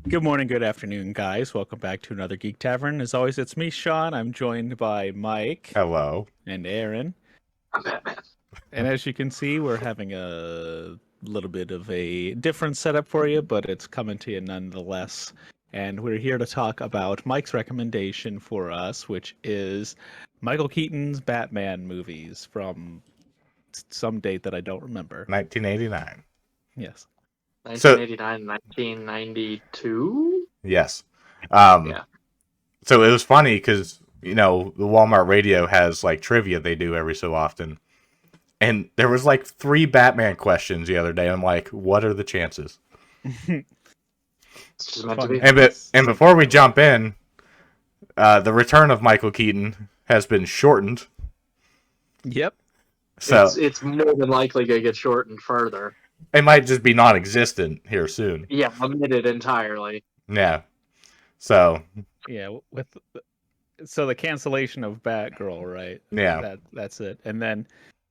Good morning, good afternoon, guys. Welcome back to another Geek Tavern. As always, it's me, Sean. I'm joined by Mike Hello. and Aaron. I'm Batman. And as you can see, we're having a little bit of a different setup for you, but it's coming to you nonetheless. And we're here to talk about Mike's recommendation for us, which is Michael Keaton's Batman movies from some date that I don't remember. 1989. Yes. So 1989, 1992? yes. Um, Yeah. so it was funny because the Walmart radio has like trivia they do every so often, and there was like 3 Batman questions the other day. I'm like, what are the chances? It's just meant to be. And before we jump in, the return of Michael Keaton has been shortened. Yep. So It's more than likely going to get shortened further. it might just be non-existent here soon. Yeah, omitted entirely. Yeah. So Yeah, so the cancellation of Batgirl, right? yeah. That's it. And then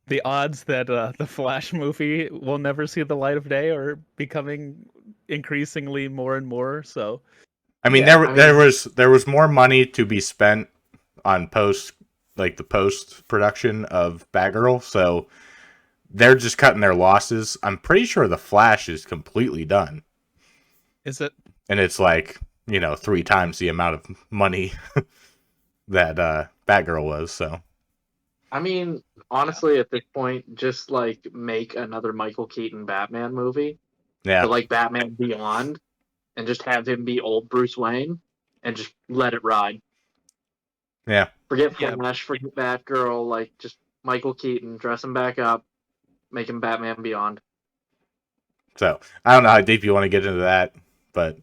the odds that the Flash movie will never see the light of day are becoming increasingly more and more. So I mean, yeah, there was more money to be spent on the post production of Batgirl, so they're just cutting their losses. I'm pretty sure the Flash is completely done, is it? and it's like 3 times the amount of money that Batgirl was. So I mean, honestly, at this point, just like make another Michael Keaton Batman movie, yeah, but like Batman Beyond, and just have him be old Bruce Wayne, and just let it ride. yeah. Forget Yeah. Flash, forget Batgirl, like just Michael Keaton, dress him back up, make him Batman Beyond. So I don't know how deep you want to get into that, but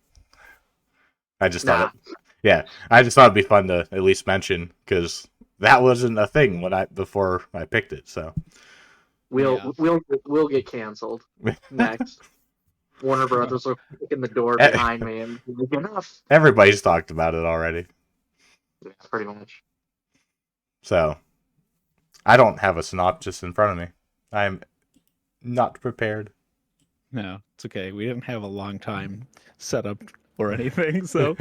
I just thought, I just thought it'd be fun to at least mention because that wasn't a thing before I picked it. So We'll get canceled next. Warner Brothers will kick in the door Eh. behind me and be like, enough. everybody's talked about it already. Yeah, pretty much. So I don't have a synopsis in front of me. I'm not prepared. No, it's okay. We didn't have a long time set up or anything. So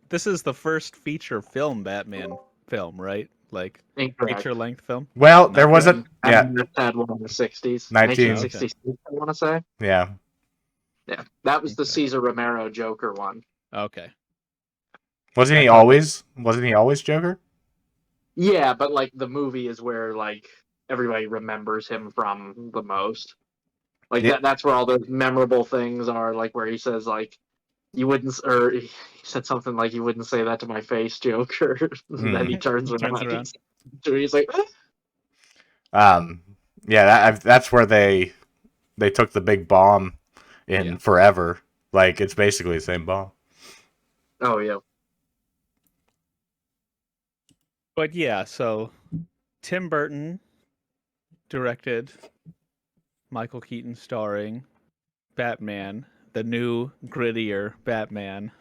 this is the first feature film Batman film, right? Like Incorrect. feature length film. Well, there wasn't. I Yeah, just had one in the 60s. 1966, 1966, I want to say. yeah. Yeah, that was the Okay. Cesar Romero Joker one. Okay. Wasn't he I thought- always? Wasn't he always Joker? Yeah, but like the movie is where like everybody remembers him from the most. Like Yeah. that's where all those memorable things are. Like where he says like, "You wouldn't," or he said something like, "You wouldn't say that to my face, Joker." And then he turns around. He's like, Yeah. That's where they took the big bomb in Forever. Like it's basically the same bomb. "Oh yeah." But yeah, so Tim Burton directed, Michael Keaton starring Batman, the new grittier Batman.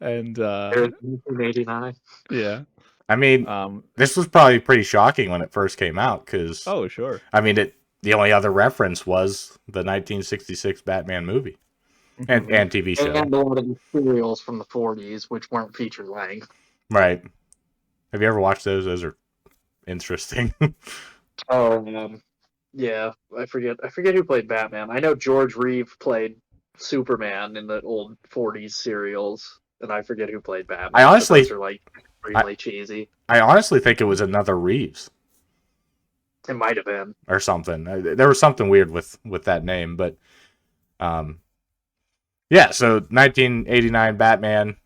And There's 1989. yeah. I mean, this was probably pretty shocking when it first came out because Oh, sure. I mean, the only other reference was the 1966 Batman movie and TV show. And a lot of the serials from the 40s, which weren't feature length. Right. Have you ever watched those? Those are interesting. Oh, yeah. I forget who played Batman. I know George Reeve played Superman in the old 40s serials, and I forget who played Batman. I honestly- those are like really cheesy. I honestly think it was another Reeves It might have been. or something. There was something weird with that name, but yeah. So 1989 Batman.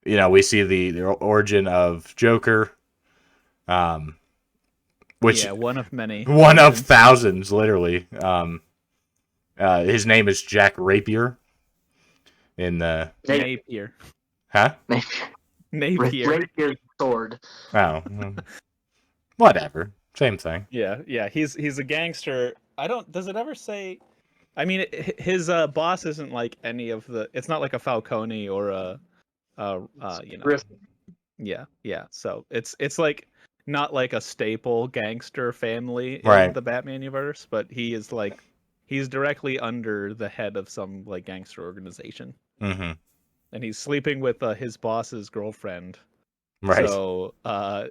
We see the origin of Joker. Which one of many. one of thousands, literally. His name is Jack Rapier. In the Napier. huh? Napier. Rapier's sword. Oh, whatever. Same thing. Yeah. He's a gangster. Does it ever say? I mean, his boss isn't like any of the. It's not like a Falcone or a. Griffin. Yeah. So it's like not like a staple gangster family in Right. the Batman universe, but he is like he's directly under the head of some like gangster organization, Mm-hmm. and he's sleeping with his boss's girlfriend. Right. So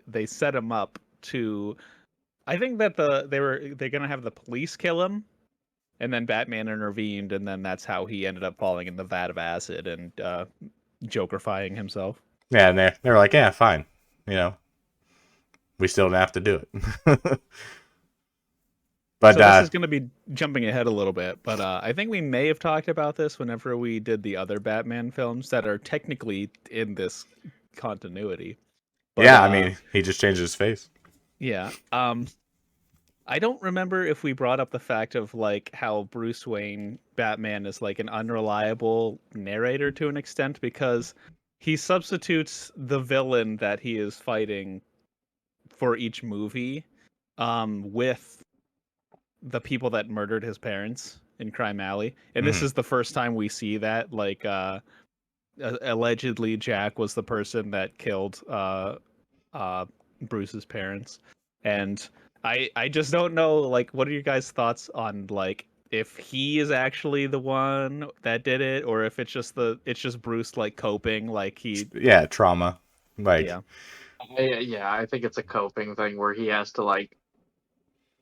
they set him up to. I think that they're gonna have the police kill him, and then Batman intervened, and then that's how he ended up falling in the vat of acid and Jokerifying himself. Yeah, and they're like, yeah, fine. You know, we still don't have to do it. But So this is going to be jumping ahead a little bit, but I think we may have talked about this whenever we did the other Batman films that are technically in this continuity. But, yeah, I mean, he just changed his face. Yeah. I don't remember if we brought up the fact of like how Bruce Wayne Batman is like an unreliable narrator to an extent, because he substitutes the villain that he is fighting for each movie with the people that murdered his parents in Crime Alley. And this is the first time we see that. Like allegedly Jack was the person that killed Bruce's parents. And I just don't know, like, what are your guys' thoughts on like if he is actually the one that did it, or if it's just Bruce like coping, like he trauma. Like yeah. I think it's a coping thing where he has to like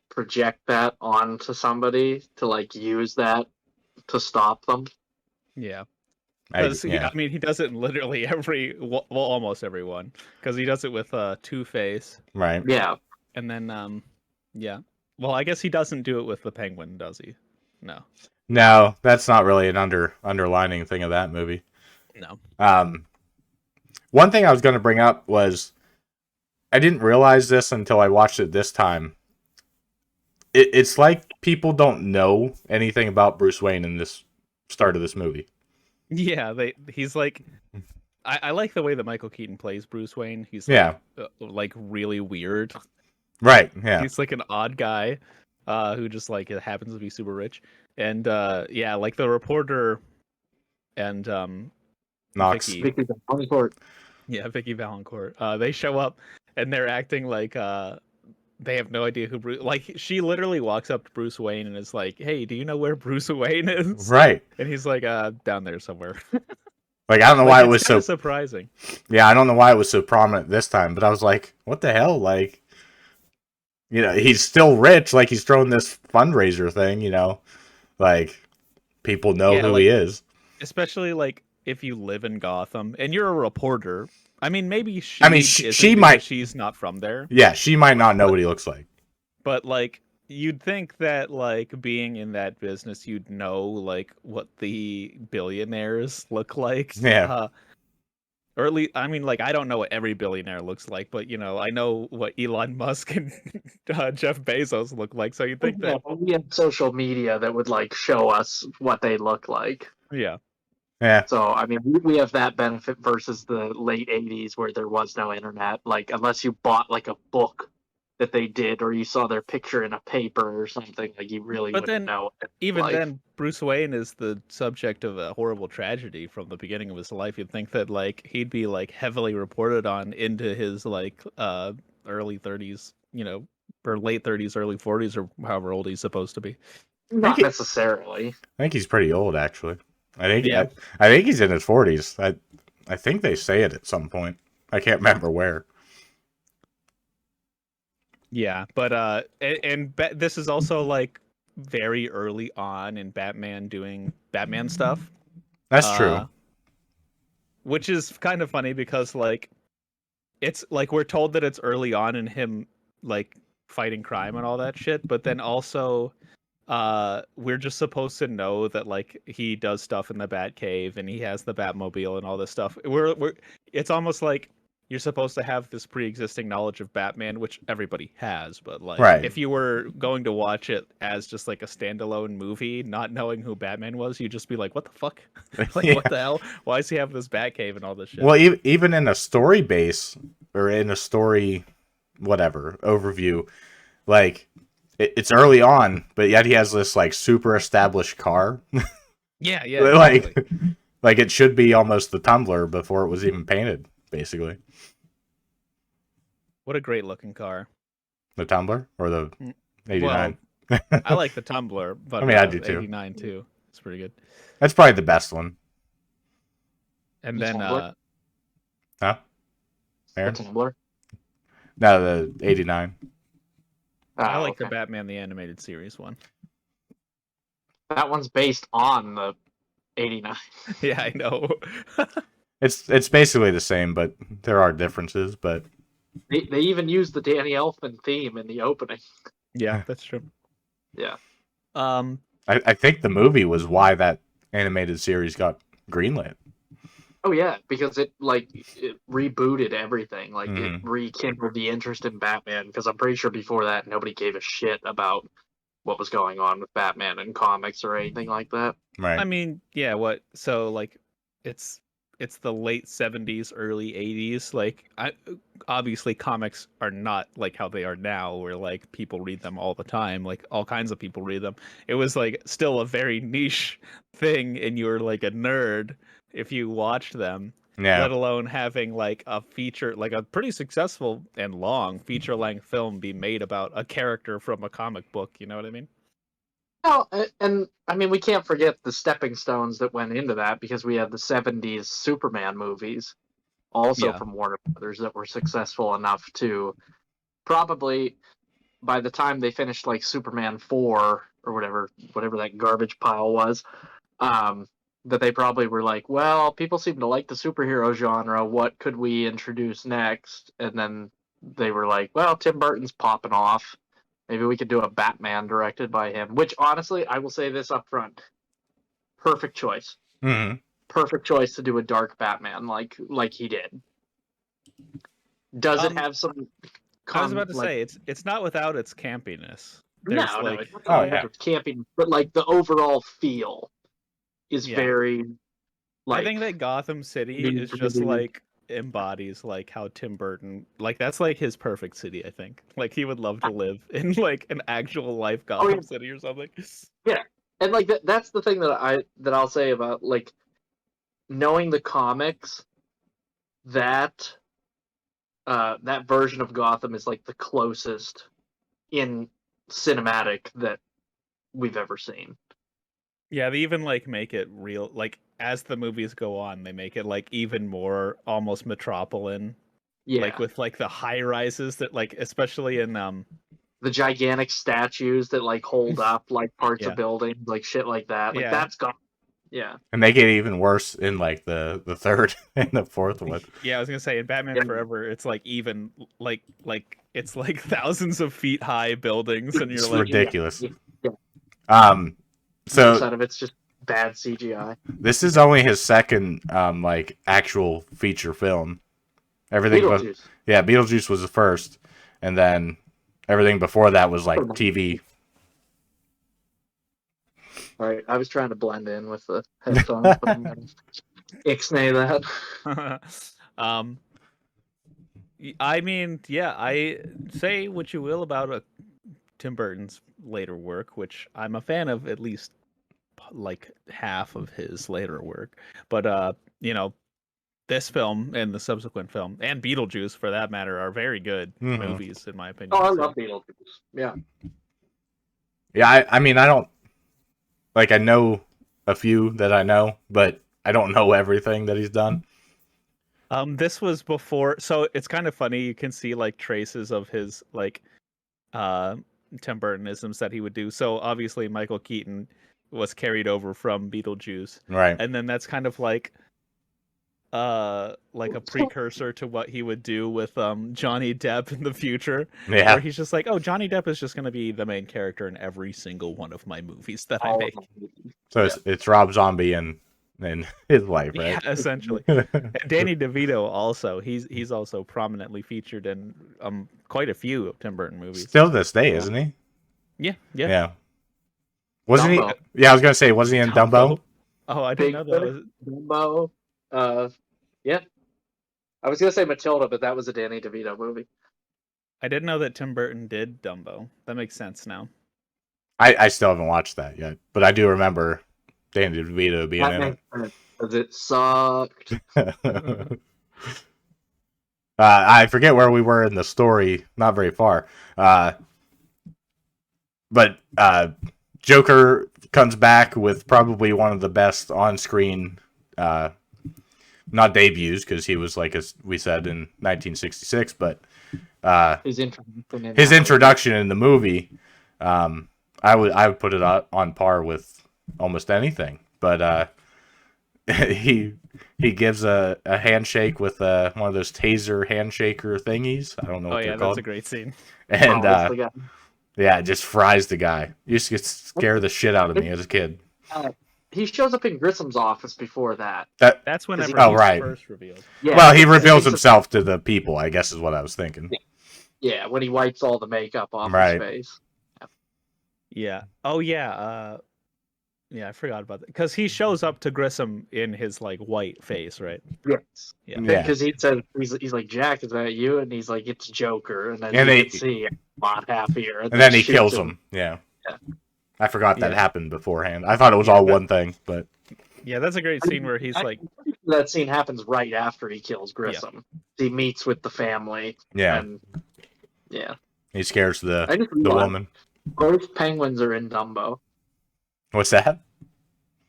project that onto somebody to like use that to stop them. Yeah. I mean, he does it in literally almost everyone, because he does it with Two-Face. Right. Yeah. And then yeah. Well, I guess he doesn't do it with the Penguin, does he? No. No, that's not really an underlining thing of that movie. No. One thing I was going to bring up was I didn't realize this until I watched it this time. It's like people don't know anything about Bruce Wayne in this start of this movie. Yeah, he's like, I like the way that Michael Keaton plays Bruce Wayne. He's like really weird. Right. Yeah. He's like an odd guy who just like happens to be super rich. And yeah, like the reporter and Knox. Vicky Valancourt. Yeah, Vicky Valancourt. They show up and they're acting like they have no idea who Bruce. Like she literally walks up to Bruce Wayne and is like, "Hey, do you know where Bruce Wayne is?" Right. And he's like, "Down there somewhere." Like I don't know why it was so surprising. Yeah, I don't know why it was so prominent this time, but I was like, "What the hell?" Like, you know, he's still rich. Like he's throwing this fundraiser thing. You know, like people know who he is. Especially like if you live in Gotham and you're a reporter. I mean, maybe she might. She's not from there. Yeah, she might not know what he looks like. But like, you'd think that like being in that business, you'd know like what the billionaires look like. Yeah. Or at least, I mean, like I don't know what every billionaire looks like, but you know, I know what Elon Musk and Jeff Bezos look like. So you'd think that we have social media that would like show us what they look like. Yeah. Yeah. So, I mean, we have that benefit versus the late 80s where there was no internet. Like, unless you bought, like, a book that they did or you saw their picture in a paper or something, like, you really wouldn't know. Even then, Bruce Wayne is the subject of a horrible tragedy from the beginning of his life. You'd think that, like, he'd be, like, heavily reported on into his, like, early 30s, you know, or late 30s, early 40s, or however old he's supposed to be. Not necessarily. I think he's pretty old, actually. I think he's in his 40s. I think they say it at some point. I can't remember where. Yeah, but this is also like very early on in Batman doing Batman stuff. That's true. Which is kind of funny because like it's like we're told that it's early on in him like fighting crime and all that shit, but then also we're just supposed to know that like he does stuff in the Batcave and he has the Batmobile and all this stuff. It's almost like you're supposed to have this pre-existing knowledge of Batman, which everybody has, but like if you were going to watch it as just like a standalone movie, not knowing who Batman was, you'd just be like, what the fuck? Like what the hell? Why does he have this Batcave and all this shit? Well, even in a story base or in a story whatever overview, like it's early on, but yet he has this like super established car. Yeah, Exactly. like it should be almost the Tumbler before it was even painted, basically. What a great looking car. The Tumbler or the 89? Well, I like the Tumbler, but I mean, I do too. 89 too. It's pretty good. That's probably the best one. And The then, Tumbler? Huh? The Aaron? Tumbler? No, the 89. I like okay. the Batman the Animated Series one. That one's based on the 89. Yeah, I know. It's basically the same, but there are differences. But They even used the Danny Elfman theme in the opening. Yeah, that's true. Yeah. I think the movie was why that animated series got greenlit. Oh yeah, because it rebooted everything. Like it Mhm. rekindled the interest in Batman. Because I'm pretty sure before that nobody gave a shit about what was going on with Batman in comics or anything like that. Right. I mean, yeah, so like it's the late 70s, early 80s. Like obviously comics are not like how they are now where like people read them all the time, like all kinds of people read them. It was like still a very niche thing and you were like a nerd if you watched them. Yeah. Let alone having like a feature, like a pretty successful and long feature-length film be made about a character from a comic book, you know what I mean? Well, and I mean we can't forget the stepping stones that went into that because we had the 70s Superman movies, also Yeah. from Warner Brothers, that were successful enough to probably by the time they finished like Superman 4 or whatever that garbage pile was, that they probably were like, well, people seem to like the superhero genre. What could we introduce next? And then they were like, well, Tim Burton's popping off. Maybe we could do a Batman directed by him. Which honestly, I will say this up front: perfect choice. Mm-hmm. Perfect choice to do a dark Batman like he did. Does it have some? I was about to say it's not without its campiness. There's No, like it's not it's camping, but like the overall feel is very. Like, I think that Gotham City is just like embodies like how Tim Burton, like that's like his perfect city. I think like he would love to live in like an actual life Gotham City or something. Yeah, and like that's the thing that I'll say about like knowing the comics, that that version of Gotham is like the closest in cinematic that we've ever seen. Yeah, they even like make it real. Like as the movies go on, they make it like even more almost metropolitan. Yeah, like with like the high rises that like especially in the gigantic statues that like hold up like parts of buildings, like shit like that. Like that's Gotham. Yeah, and they get even worse in like the third and the fourth one. Yeah, I was gonna say in Batman Forever, it's like even like it's like thousands of feet high buildings, and you're It's like ridiculous. Yeah. So of it's just bad CGI. This is only his second like actual feature film. Everything Beetlejuice. Beetlejuice was the first, and then everything before that was like TV. All right, I was trying to blend in with the headphones, but I'm gonna ixnay that. I mean, yeah, I say what you will about Tim Burton's later work, which I'm a fan of at least like half of his later work, but you know, this film and the subsequent film and Beetlejuice for that matter are very good movies in my opinion. Oh, I love Beetlejuice. Yeah. Yeah, I mean I don't like I know a few that I know, but I don't know everything that he's done. This was before, so it's kind of funny. You can see like traces of his like Tim Burtonisms that he would do. So obviously Michael Keaton was carried over from Beetlejuice, right? And then that's kind of like a precursor to what he would do with Johnny Depp in the future. Yeah, where he's just like, oh, Johnny Depp is just going to be the main character in every single one of my movies that I make. So it's Rob Zombie and his wife, right? Yeah, essentially. And Danny DeVito also. He's also prominently featured in quite a few of Tim Burton movies. Still this day, isn't he? Yeah. Wasn't Dumbo. he? Yeah, I was gonna say, wasn't he in Dumbo? Oh, I didn't know that was Dumbo. Yeah. I was gonna say Matilda, but that was a Danny DeVito movie. I didn't know that Tim Burton did Dumbo. That makes sense now. I still haven't watched that yet, but I do remember Danny DeVito being in it. Because it sucked. I forget where we were in the story, not very far. But Joker comes back with probably one of the best on-screen, not debuts, because he was, like, as we said, in 1966, but his introduction in the movie, I would put it on par with almost anything. But he gives a handshake with one of those taser handshaker thingies. I don't know what they're called. That's a great scene. And yeah, it just fries the guy. Used to scare the shit out of me as a kid. He shows up in Grissom's office before that. That's whenever he's first revealed. Yeah, well, he reveals himself to the people, I guess is what I was thinking. Yeah, when he wipes all the makeup off his face. Yeah. Oh, yeah. Yeah, I forgot about that. Because he shows up to Grissom in his, like, white face, right? Yes. Yeah. Because he said, he's like, Jack, is that you? And he's like, it's Joker. And then you can see a lot happier. And then he kills him. Yeah. I forgot that happened beforehand. I thought it was all one thing, but... Yeah, that's a great scene where he's like... That scene happens right after he kills Grissom. Yeah. He meets with the family. Yeah. And, he scares the woman. Both penguins are in Dumbo. What's that?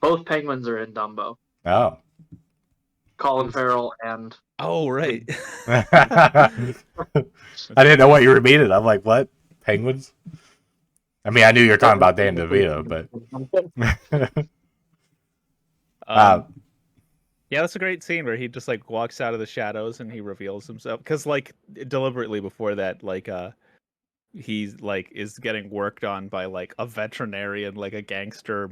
Both penguins are in Dumbo. Oh. Colin Farrell and... Oh, right. I didn't know what you were meaning. I'm like, what? Penguins? I mean, I knew you were talking about Dan DeVito, but... yeah, that's a great scene where he just, like, walks out of the shadows and he reveals himself. Because, like, deliberately before that, like, he's like is getting worked on by like a veterinarian, like a gangster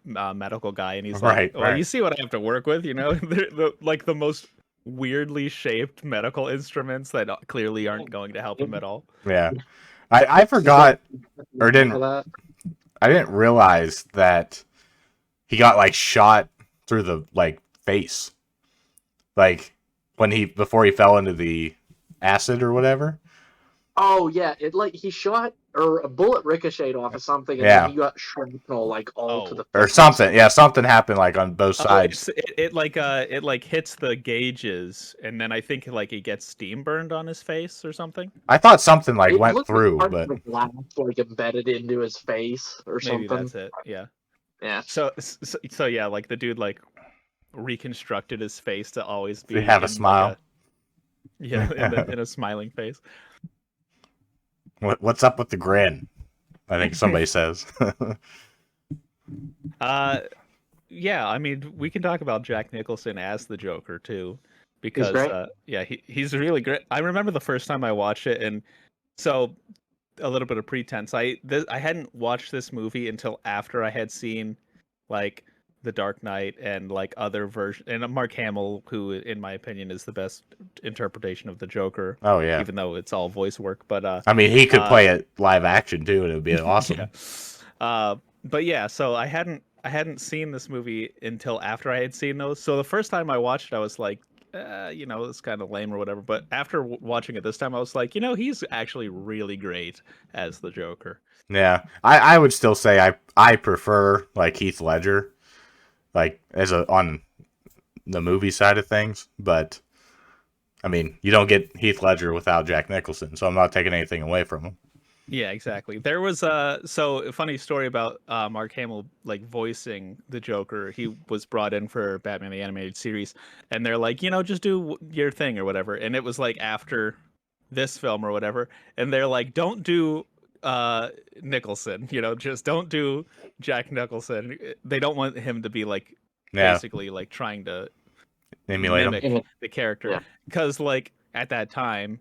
medical guy, and he's like, "Oh, you see what I have to work with, you know?" Like the most weirdly shaped medical instruments that clearly aren't going to help him at all. Yeah, I forgot or didn't. I didn't realize that he got like shot through the like face, like before he fell into the acid or whatever. Oh yeah, it like he shot or a bullet ricocheted off of something, and then he got shrapnel like all to the face. Or something. Yeah, something happened like on both sides. It hits the gauges, and then I think like he gets steam burned on his face or something. I thought something like went through, but glass like embedded into his face or something. Maybe that's it. Yeah. Yeah. So yeah, like the dude like reconstructed his face to always be have a smile. Like in a smiling face. What's up with the grin? I think somebody says. Yeah, I mean, we can talk about Jack Nicholson as the Joker too, because he's really great. I remember the first time I watched it, and so a little bit of pretense. I hadn't watched this movie until after I had seen like The Dark Knight and like other versions, and Mark Hamill, who in my opinion is the best interpretation of the Joker. Oh yeah, even though it's all voice work. But I mean, he could play it live action too, and it would be awesome. But yeah, so I hadn't seen this movie until after I had seen those. So the first time I watched it, I was like, it's kind of lame or whatever. But after watching it this time, I was like, he's actually really great as the Joker. Yeah, I would still say I prefer like Heath Ledger, like on the movie side of things. But I mean, you don't get Heath Ledger without Jack Nicholson, so I'm not taking anything away from him. Yeah, exactly. There was a funny story about Mark Hamill like voicing the Joker. He was brought in for Batman the Animated Series, and they're like, just do your thing or whatever. And it was like after this film or whatever, and they're like, don't do Nicholson, just don't do Jack Nicholson. They don't want him to be like basically like trying to mimic the character, because like at that time.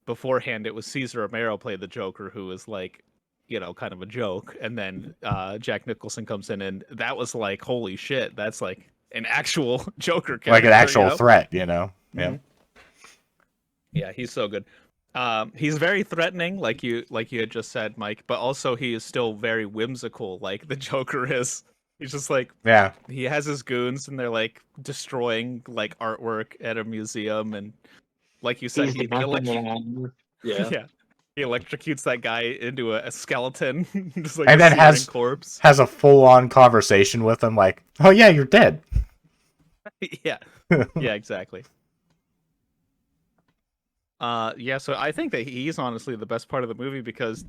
Beforehand, it was Cesar Romero played the Joker, who was like, kind of a joke, and then Jack Nicholson comes in, and that was like, holy shit, that's like an actual Joker character, like an actual threat, Yeah. Yeah, he's so good. He's very threatening, like you had just said, Mike, but also he is still very whimsical, like the Joker is. He's just like, he has his goons, and they're like destroying like artwork at a museum, and like you said, he electrocutes that guy into a skeleton, just like and then has corpse. Has a full-on conversation with him, like, "Oh yeah, you're dead." Yeah, exactly. Yeah, so I think that he's honestly the best part of the movie because,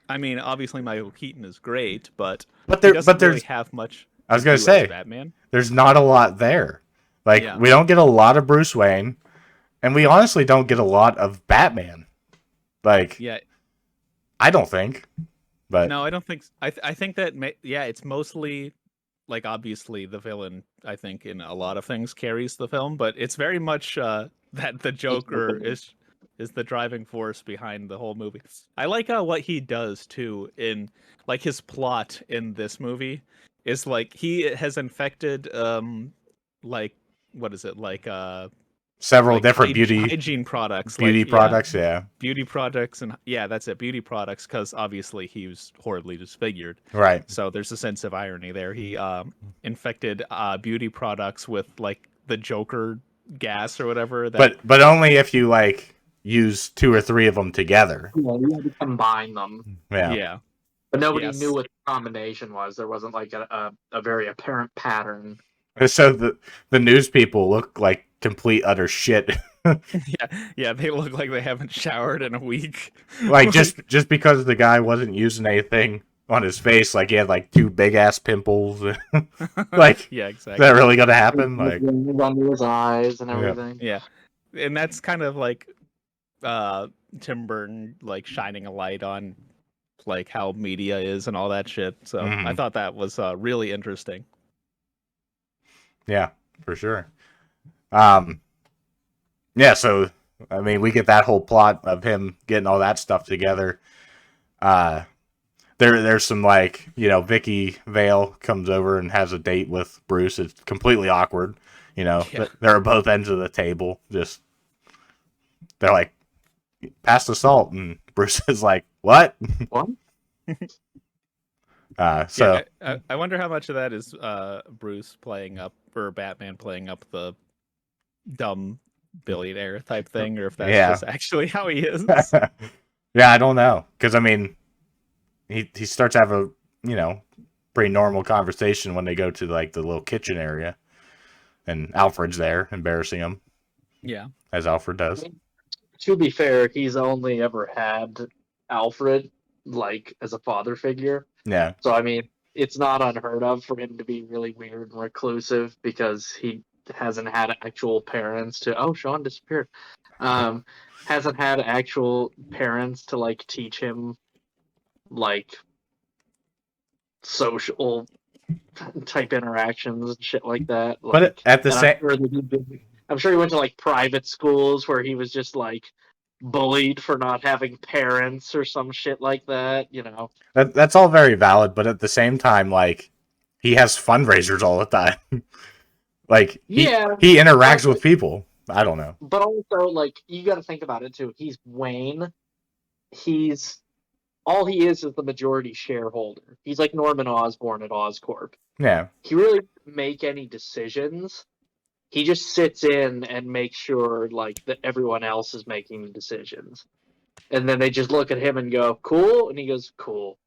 I mean, obviously Michael Keaton is great, but he doesn't really have much I to was gonna do as say, Batman. there's not a lot there. Like, Yeah. we don't get a lot of Bruce Wayne, and we honestly don't get a lot of Batman. Like, Yeah. I don't think. But No, I don't think. I think that it's mostly like obviously the villain. I think in a lot of things carries the film, but it's very much that the Joker is the driving force behind the whole movie. I like what he does too in like his plot in this movie is like he has infected like what is it several like different hygiene products beauty products, yeah. beauty products and that's it, beauty products, because obviously he was horribly disfigured, Right. so there's a sense of irony there. He infected beauty products with like the Joker gas or whatever that But only if you like use 2 or 3 of them together. Yeah, you had to combine them. yeah But nobody yes. knew what the combination was. There wasn't like a very apparent pattern. So the news people look like complete utter shit. yeah, they look like they haven't showered in a week. Like just because the guy wasn't using anything on his face, like he had like 2 big ass pimples. Like, yeah, is exactly. that really gonna happen? Like, Under his eyes and everything. Yeah, and that's kind of like Tim Burton like shining a light on like how media is and all that shit. So I thought that was really interesting. Yeah, for sure. Yeah, so I mean, we get that whole plot of him getting all that stuff together. There's some like, Vicky Vale comes over and has a date with Bruce. It's completely awkward. Yeah. They're at both ends of the table. Just they're like, pass the salt, and Bruce is like, what? What? So yeah, I wonder how much of that is Bruce playing up or Batman playing up the dumb billionaire type thing, or if that's just actually how he is. Yeah, I don't know, because I mean, he starts to have a pretty normal conversation when they go to like the little kitchen area, and Alfred's there embarrassing him. Yeah, as Alfred does. To be fair, he's only ever had Alfred like as a father figure. Yeah. So I mean, it's not unheard of for him to be really weird and reclusive because he hasn't had actual parents to. Oh, Sean disappeared. Hasn't had actual parents to like teach him like social type interactions and shit like that. Like, but at the same, I'm sure he went to like private schools where he was just like bullied for not having parents or some shit like that. That's all very valid, but at the same time, like, he has fundraisers all the time. Like, he interacts with people. I don't know. But also, like, you got to think about it too. He's Wayne. All he is the majority shareholder. He's like Norman Osborn at Oscorp. Yeah. He really doesn't make any decisions. He just sits in and makes sure like that everyone else is making the decisions. And then they just look at him and go, "Cool," and he goes, "Cool."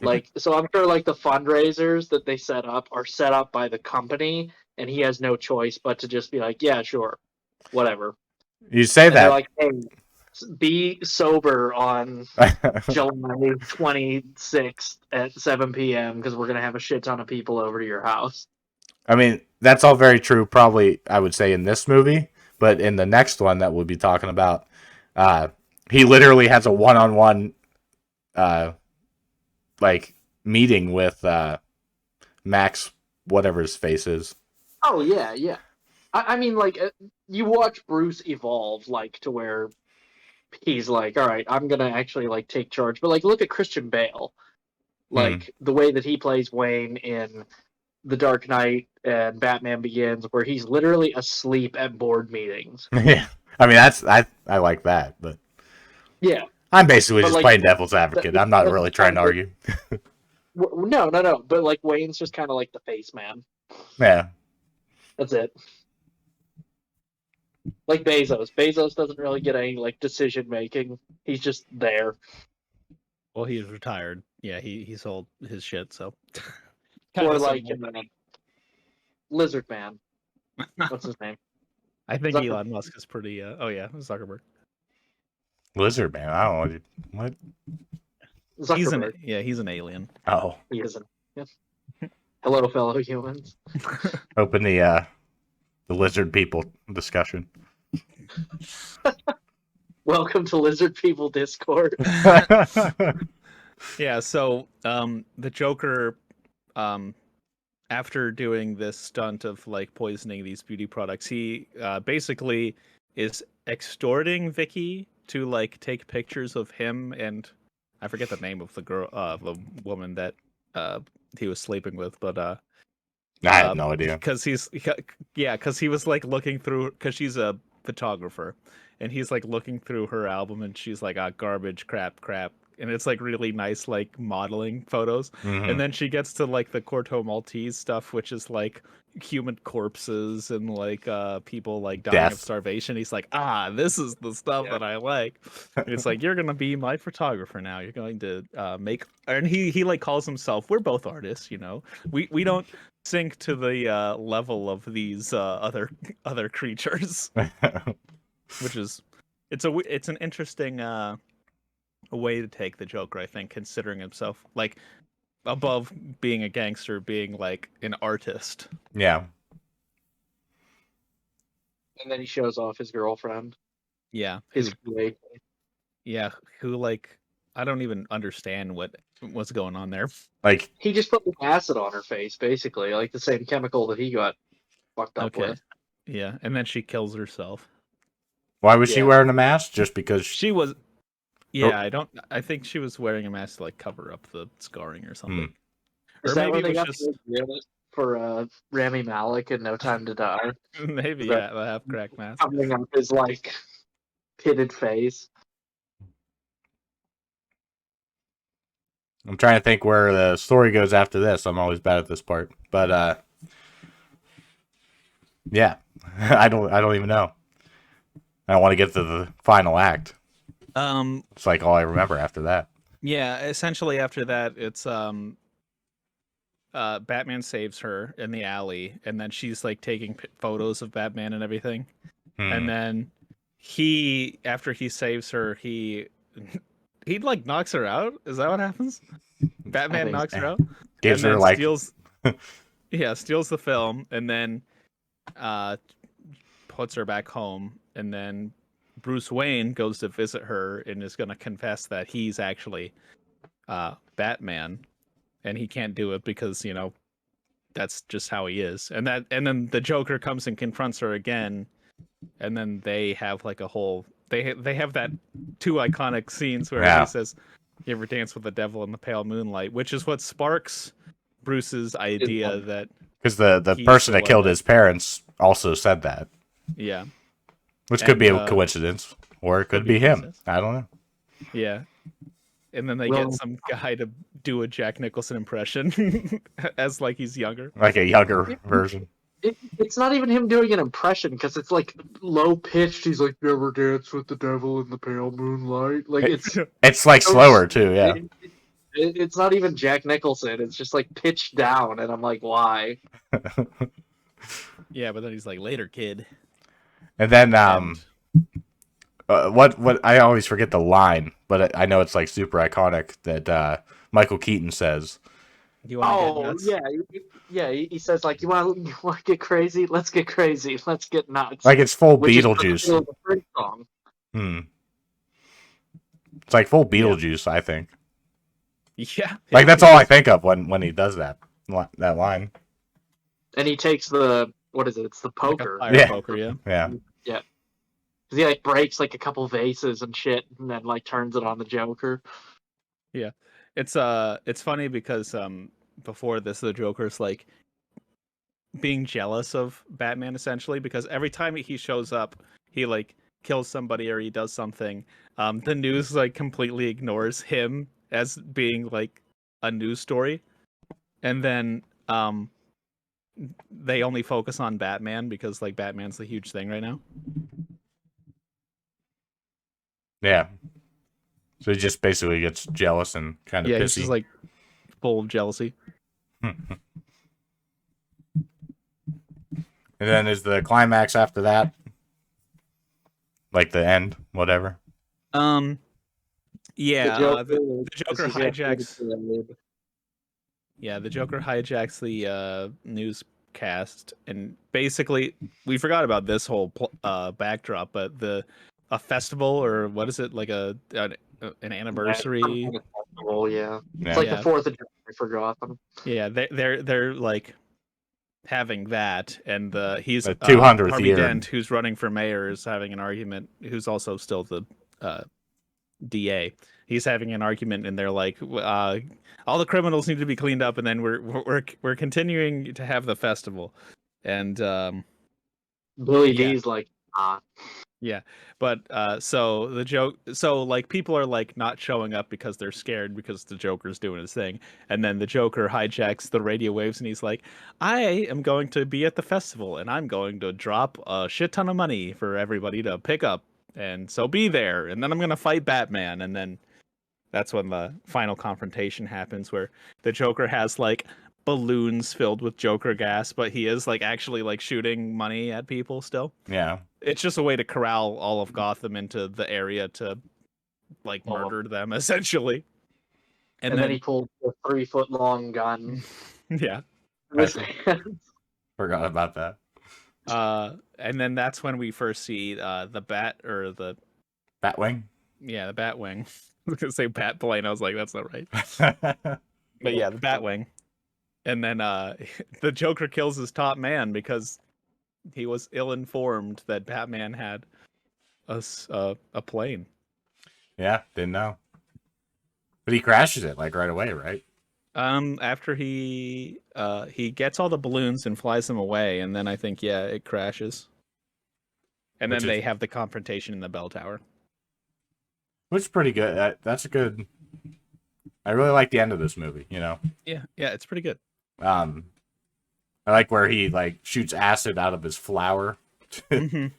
Like, so I'm sure like the fundraisers that they set up are set up by the company, and he has no choice but to just be like, "Yeah, sure, whatever." You say and that. They're like, "Hey, be sober on July 26th at 7 p.m. because we're gonna have a shit ton of people over to your house." I mean, that's all very true. Probably, I would say in this movie, but in the next one that we'll be talking about, he literally has a one-on-one, like, meeting with Max, whatever his face is. Oh yeah, yeah. I mean, like, you watch Bruce evolve, like, to where he's like, all right, I'm gonna actually like take charge. But like, look at Christian Bale, like the way that he plays Wayne in The Dark Knight and Batman Begins, where he's literally asleep at board meetings. Yeah, I mean I like that, but yeah, I'm basically just like, playing devil's advocate. I'm not really trying to argue. No. But like Wayne's just kind of like the face man. Yeah, that's it. Like Bezos. Bezos doesn't really get any like decision making. He's just there. Well, he's retired. Yeah, he sold his shit. So, or like Lizard Man. What's his name? I think Elon Musk is pretty. Oh yeah, Zuckerberg. Lizard man. I don't know what. Zuckerberg. He's an alien. Oh, He isn't. Yes. Hello, fellow humans. open the lizard people discussion. Welcome to Lizard People Discord. Yeah, so the Joker, after doing this stunt of like poisoning these beauty products, he basically is extorting Vicky to like take pictures of him and I forget the name of the girl, the woman that he was sleeping with, but I had no idea. because because he was like looking through because she's a photographer, and he's like looking through her album, and she's like, garbage, crap, and it's like really nice like modeling photos, Mhm. and then she gets to like the Corto Maltese stuff, which is like human corpses and like people like dying Death. of starvation. He's like, this is the stuff that I like. And it's like, you're gonna be my photographer now. You're going to make, and he like calls himself, we're both artists, you know. We don't sink to the level of these other creatures, which is it's an interesting way to take the Joker, I think, considering himself like above being a gangster, being like an artist. Yeah. And then he shows off his girlfriend. Yeah, His who like I don't even understand what's going on there. Like he just put acid on her face, basically, like the same chemical that he got fucked up with. Yeah, and then she kills herself. Why was she wearing a mask? Just because she was. Yeah, I think she was wearing a mask to like cover up the scarring or something. Is Or that maybe what it they was got just for Rami Malek in No Time to Die? maybe the half crack mask. Covering up his like pitted face. I'm trying to think where the story goes after this. I'm always bad at this part, but yeah, I don't even know. I don't want to get to the final act. It's like all I remember after that. Yeah, essentially after that, it's Batman saves her in the alley, and then she's like taking photos of Batman and everything, and then after he saves her, he like knocks her out. Is that what happens? Batman knocks her out, Gives and her then like steals the film, and then puts her back home, and then Bruce Wayne goes to visit her and is going to confess that he's actually Batman, and he can't do it because, you know, that's just how he is. And then the Joker comes and confronts her again, and then they have like a whole they have that two iconic scenes where he says, "You ever dance with the devil in the pale moonlight," which is what sparks Bruce's idea that because the person that killed his parents also said that. Yeah. Which could be a coincidence, or it could be him. I don't know. Yeah. And then they get some guy to do a Jack Nicholson impression as like he's younger. Like a younger version. It's not even him doing an impression because it's like low pitched. He's like, "Never dance with the devil in the pale moonlight." Like it's like slower too. Yeah. It's not even Jack Nicholson. It's just like pitched down, and I'm like, why? Yeah, but then he's like, "Later, kid." And then what I always forget the line, but I know it's like super iconic that Michael Keaton says. Oh yeah. He says like, you want to get crazy? Let's get crazy. Let's get nuts. Like it's full Beetlejuice. Song. It's like full Beetlejuice, I think. Yeah. Like that's all I think of when he does that line. And he takes what is it? It's the poker. Like a fire poker, yeah. Yeah. Yeah. Because he like breaks like a couple vases and shit, and then like turns it on the Joker. Yeah. It's funny because before this, the Joker's like being jealous of Batman essentially, because every time he shows up, he like kills somebody or he does something. The news like completely ignores him as being like a news story, and then they only focus on Batman because like Batman's the huge thing right now. Yeah. So he just basically gets jealous and kind of pissy. He's just like full of jealousy. And then is the climax after that Like the end, whatever. Yeah, the Joker hijacks. The Joker hijacks the newscast, and basically, we forgot about this whole backdrop. But a festival, or what is it, like an anniversary? Festival, yeah. It's like the 4th of July for Gotham. Yeah, they're like having that, and he's The 200th Harvey year. Dent, who's running for mayor, is having an argument. Who's also still the DA. He's having an argument, and they're like, all the criminals need to be cleaned up, and then we're continuing to have the festival, and Billy D's like, yeah, but so the joke, so like people are like not showing up because they're scared because the Joker's doing his thing, and then the Joker hijacks the radio waves, and he's like, I am going to be at the festival, and I'm going to drop a shit ton of money for everybody to pick up, and so be there, and then I'm gonna fight Batman, and then that's when the final confrontation happens, where the Joker has like balloons filled with Joker gas, but he is like actually like shooting money at people still. Yeah. It's just a way to corral all of Gotham into the area to like murder them, essentially. And then he pulled a 3-foot-long gun. Yeah. Forgot about that. And then that's when we first see the Batwing? Yeah, the Batwing. I was gonna say bat plane. I was like, that's not right. But yeah, the Batwing. And then the Joker kills his top man because he was ill-informed that Batman had a plane. Yeah, didn't know. But he crashes it like right away, right? After he gets all the balloons and flies them away, and then I think it crashes. And then they have the confrontation in the bell tower. Which is pretty good. That's a good. I really like the end of this movie. You know. Yeah, it's pretty good. I like where he like shoots acid out of his flower to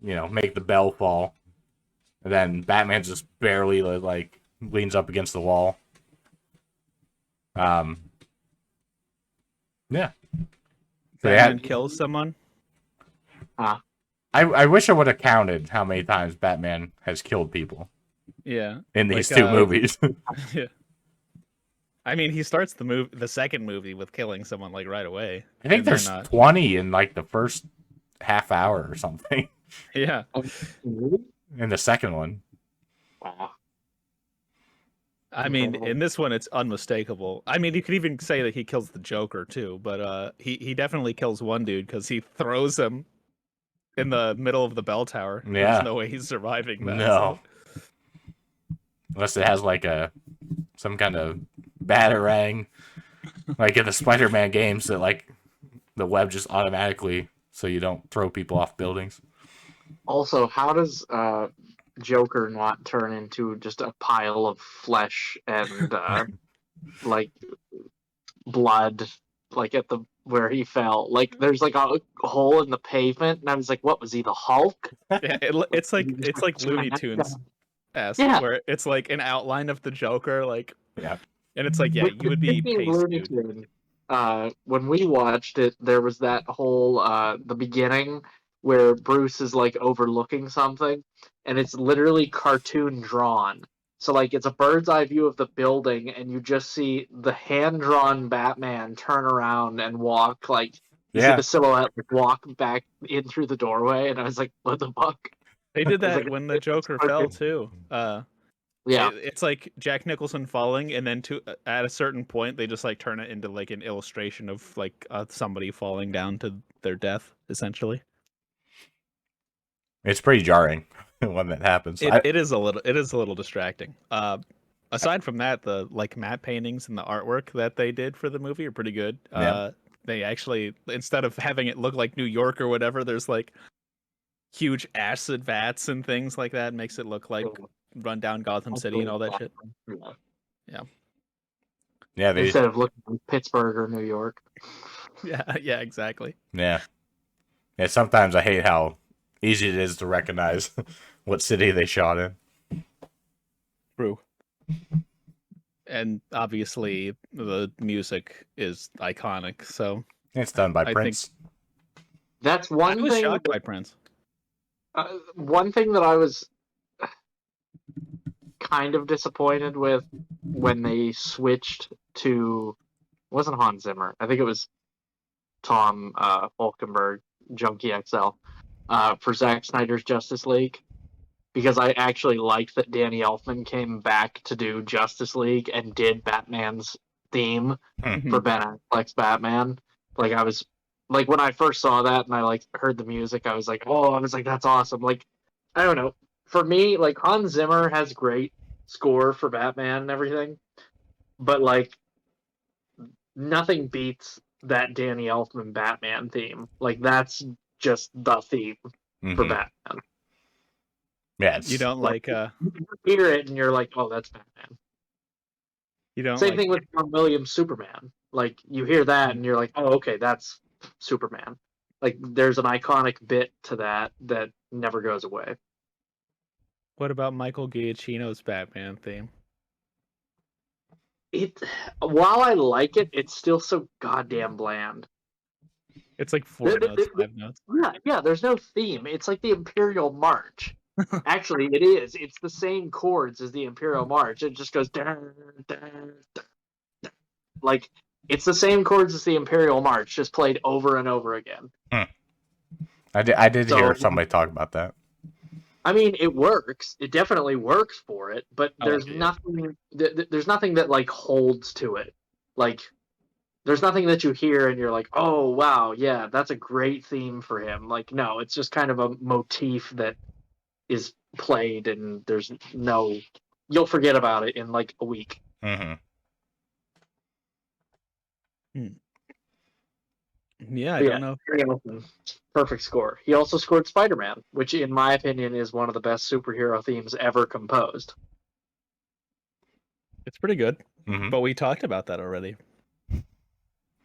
make the bell fall, and then Batman just barely like leans up against the wall. Yeah. Batman kills someone. I wish I would have counted how many times Batman has killed people. Yeah. In these two movies. Yeah. I mean, he starts the second movie with killing someone like right away. I think there's 20 in like the first half hour or something. Yeah. In the second one. Wow. I mean, in this one, it's unmistakable. I mean, you could even say that he kills the Joker too, but he definitely kills one dude because he throws him in the middle of the bell tower. Yeah. There's no way he's surviving that. No. So. Unless it has like some kind of batarang, like in the Spider-Man games, that like the web just automatically so you don't throw people off buildings. Also, how does Joker not turn into just a pile of flesh and like blood, like at the where he fell? Like there's like a hole in the pavement, and I was like, "What was he, the Hulk?" Yeah, it's like Looney Tunes. Yeah. Where it's like an outline of the Joker, like yeah, and it's like you would be Looney Tunes. When we watched it, there was that whole the beginning where Bruce is like overlooking something, and it's literally cartoon drawn. So like it's a bird's eye view of the building, and you just see the hand drawn Batman turn around and walk, like you see the silhouette walk back in through the doorway, and I was like, "What the fuck?" They did that when the Joker fell too. Yeah, it's like Jack Nicholson falling, and then at a certain point, they just like turn it into like an illustration of like somebody falling down to their death, essentially. It's pretty jarring when that happens. It is a little distracting. Aside from that, the like matte paintings and the artwork that they did for the movie are pretty good. Yeah. They actually, instead of having it look like New York or whatever, there's like huge acid vats and things like that. It makes it look like rundown Gotham City and all that shit. Yeah. Instead of looking like Pittsburgh or New York. Yeah, exactly. Yeah. Sometimes I hate how easy it is to recognize what city they shot in. True. And obviously the music is iconic, so it's done by Prince. That's one thing. I was shocked by Prince. One thing that I was kind of disappointed with when they switched to, it wasn't Hans Zimmer. I think it was Tom Falkenberg, Junkie XL, for Zack Snyder's Justice League. Because I actually liked that Danny Elfman came back to do Justice League and did Batman's theme for Ben Affleck's Batman. Like I was, like when I first saw that and I like heard the music, I was like, that's awesome. Like, I don't know. For me, like Hans Zimmer has great score for Batman and everything, but like nothing beats that Danny Elfman Batman theme. Like that's just the theme for Batman. Yeah, you don't like you hear it and you're like, oh, that's Batman. You don't Same thing with John Williams' Superman. Like you hear that and you're like, oh, okay, that's Superman. Like there's an iconic bit to that never goes away. What about Michael Giacchino's Batman theme? While I like it, it's still so goddamn bland. It's like 4 notes, 5 notes. Yeah, there's no theme. It's like the Imperial March. Actually, it is. It's the same chords as the Imperial March. It just goes dun, dun, dun, dun. Like it's the same chords as the Imperial March, just played over and over again. I did hear somebody talk about that. I mean, it works. It definitely works for it, but there's nothing. There's nothing that like holds to it. Like, there's nothing that you hear and you're like, oh wow, yeah, that's a great theme for him. Like, no, it's just kind of a motif that is played, and there's no. You'll forget about it in like a week. Yeah, I don't know. Perfect score. He also scored Spider-Man, which in my opinion is one of the best superhero themes ever composed. It's pretty good, but we talked about that already.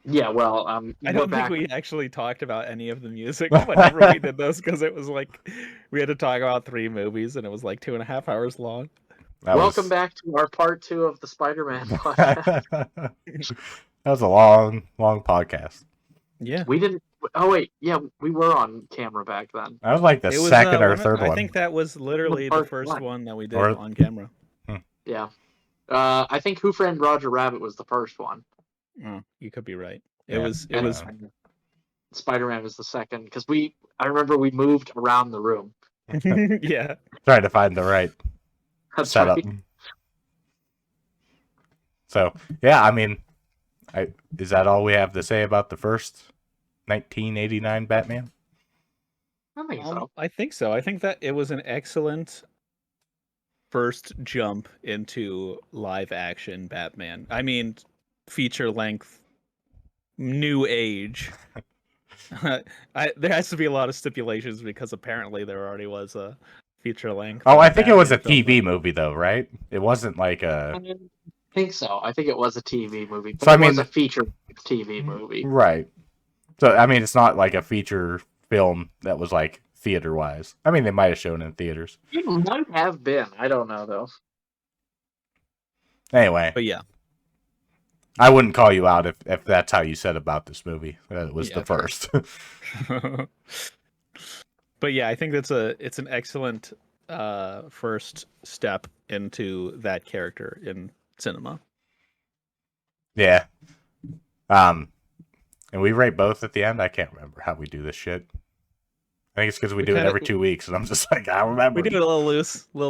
Yeah, well, I don't think we actually talked about any of the music whenever we did this, because it was like we had to talk about 3 movies and it was like 2.5 hours long. Welcome back to our part 2 of the Spider-Man podcast. That was a long podcast. Yeah. We didn't. Oh wait, yeah, we were on camera back then. I was like the second or third one. I think that was literally the first one that we did on camera. Yeah. I think Who Framed Roger Rabbit was the first one. Oh, you could be right. It was Spider-Man was the second, because I remember we moved around the room. Yeah. Trying to find the right setup. Right. So, yeah, I mean, is that all we have to say about the first 1989 Batman? I think so. I think so. I think that it was an excellent first jump into live action Batman. I mean, feature length, new age. There has to be a lot of stipulations because apparently there already was a feature length. Oh, I think it was a TV movie though, right? It wasn't like a. I think so. I think it was a TV movie. But so, I mean, it was a feature TV movie. Right. So, I mean, it's not like a feature film that was like theater-wise. I mean, they might have shown in theaters. It might have been. I don't know, though. Anyway. But yeah. I wouldn't call you out if that's how you said about this movie. That it was the first. But yeah, I think it's an excellent first step into that character in cinema. Yeah. And we rate both at the end. I can't remember how we do this shit. I think it's because we do it every 2 weeks, and I'm just like, I remember. We do it a little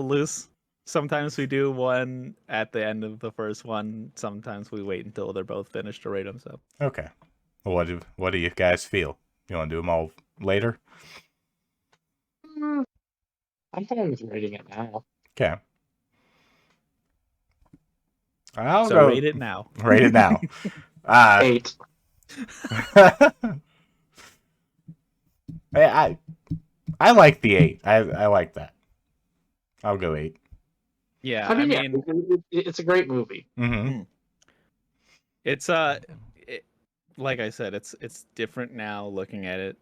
loose. Sometimes we do one at the end of the first one. Sometimes we wait until they're both finished to rate them. So okay. Well, what do you guys feel? You want to do them all later? I'm fine with rating it now. Okay. Rate it now. Rate it now. 8. I like the 8. I like that. I'll go 8. Yeah, I mean, it's a great movie. Mm-hmm. It's like I said, it's different now looking at it.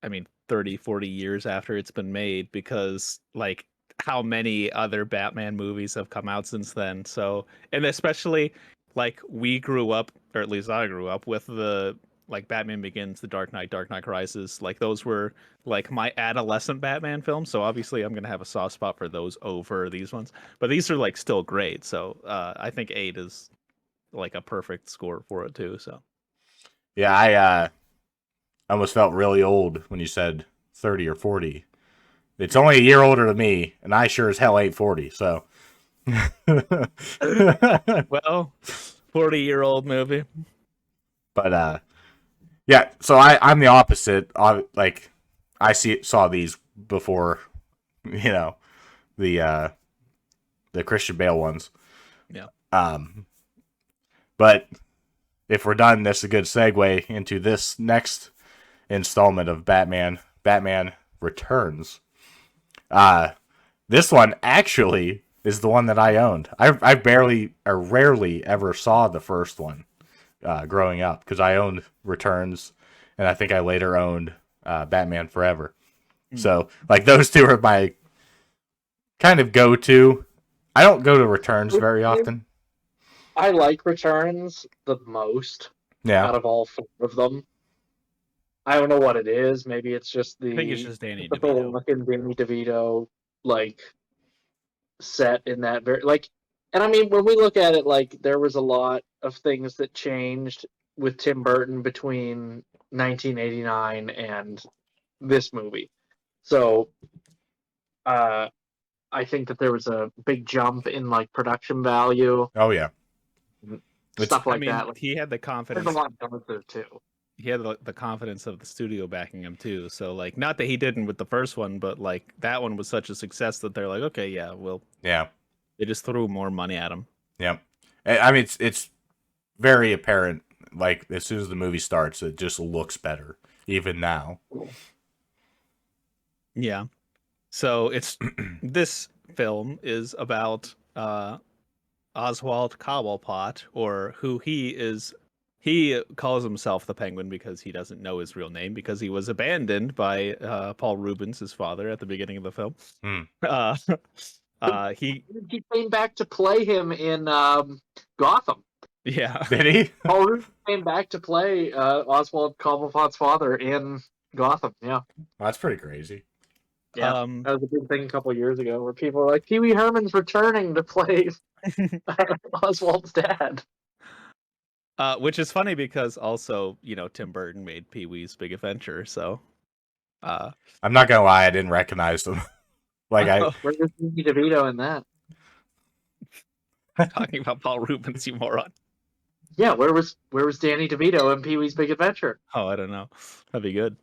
I mean, 30, 40 years after it's been made, because like how many other Batman movies have come out since then. So, and especially like we grew up, or at least I grew up with the like Batman Begins, The Dark Knight, Dark Knight Rises, like those were like my adolescent Batman films. So obviously I'm gonna have a soft spot for those over these ones. But these are like still great. So I think 8 is like a perfect score for it too. So Yeah, I almost felt really old when you said 30 or 40. It's only a year older than me, and I sure as hell ain't 40. So, well, 40-year-old movie. But yeah. So I'm the opposite. Like I saw these before, you know, the Christian Bale ones. Yeah. But if we're done, that's a good segue into this next installment of Batman Returns. This one actually is the one that I owned. I rarely ever saw the first one growing up because I owned Returns, and I think I later owned Batman Forever. So like those two are my kind of go-to. I don't go to Returns very often. I like Returns the most out of all 4 of them. I don't know what it is. Maybe it's just I think it's just Danny the DeVito. fucking Danny DeVito like set in that very like. And I mean, when we look at it, like there was a lot of things that changed with Tim Burton between 1989 and this movie. So, I think that there was a big jump in like production value. Oh yeah, Stuff like that. Like, he had the confidence. there's a lot done there too. He had the confidence of the studio backing him too. So like, not that he didn't with the first one, but like that one was such a success that they're like, okay, yeah, they just threw more money at him. Yeah, I mean it's very apparent. Like as soon as the movie starts, it just looks better even now. Yeah. So it's this film is about Oswald Cobblepot, or who he is. He calls himself the Penguin because he doesn't know his real name because he was abandoned by Paul Rubens, his father, at the beginning of the film. He came back to play him in Gotham. Yeah. Did he? Paul Rubens came back to play Oswald Cobblepot's father in Gotham. Yeah. Well, that's pretty crazy. Yeah, that was a big thing a couple years ago where people were like, Pee Wee Herman's returning to play Oswald's dad. Which is funny because also, Tim Burton made Pee-wee's Big Adventure, so I'm not gonna lie, I didn't recognize them. Where's Danny DeVito in that? Talking about Paul Rubens, you moron. Yeah, where was Danny DeVito in Pee-wee's Big Adventure? Oh, I don't know. That'd be good.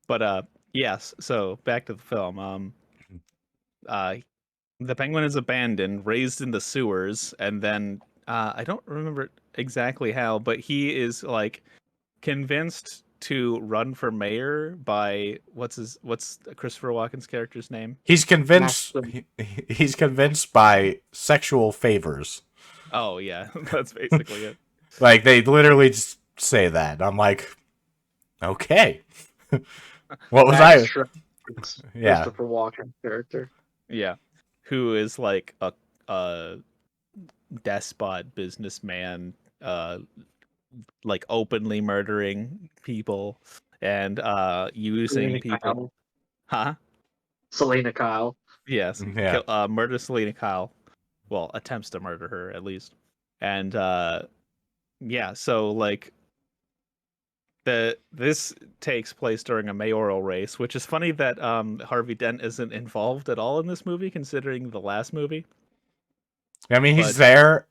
But yes, so back to the film. The Penguin is abandoned, raised in the sewers, and then I don't remember exactly how, but he is like convinced to run for mayor by what's Christopher Walken's character's name? He's convinced by sexual favors. Oh yeah, that's basically it. Like they literally just say that. I'm like, okay. What was I? Yeah. Christopher Walken's character. Yeah. Who is like a despot businessman, like openly murdering people and using people. Kyle. Huh? Selena Kyle. Yes. Yeah. Murder Selena Kyle. Well, attempts to murder her at least. And yeah, so like this takes place during a mayoral race, which is funny that Harvey Dent isn't involved at all in this movie, considering the last movie. I mean, he's there.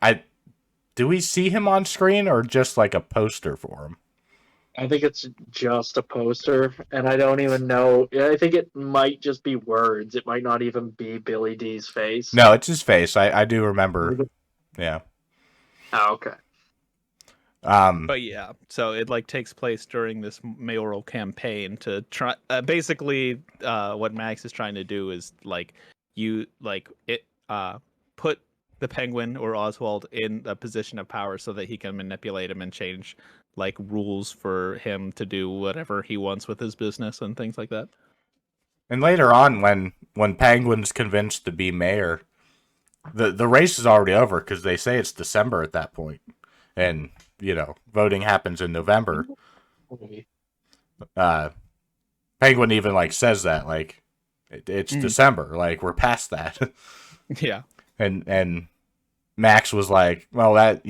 Do we see him on screen or just like a poster for him? I think it's just a poster, and I don't even know. I think it might just be words. It might not even be Billy D's face. No, it's his face. I do remember. Yeah. Oh, okay. But yeah, so it like takes place during this mayoral campaign to try. Basically, what Max is trying to do is put the Penguin or Oswald in a position of power so that he can manipulate him and change like rules for him to do whatever he wants with his business and things like that. And later on, when Penguin's convinced to be mayor, the race is already over because they say it's December at that point, and voting happens in November. movie. Penguin even like says that like it's December, like we're past that. Yeah. And Max was like, well, that,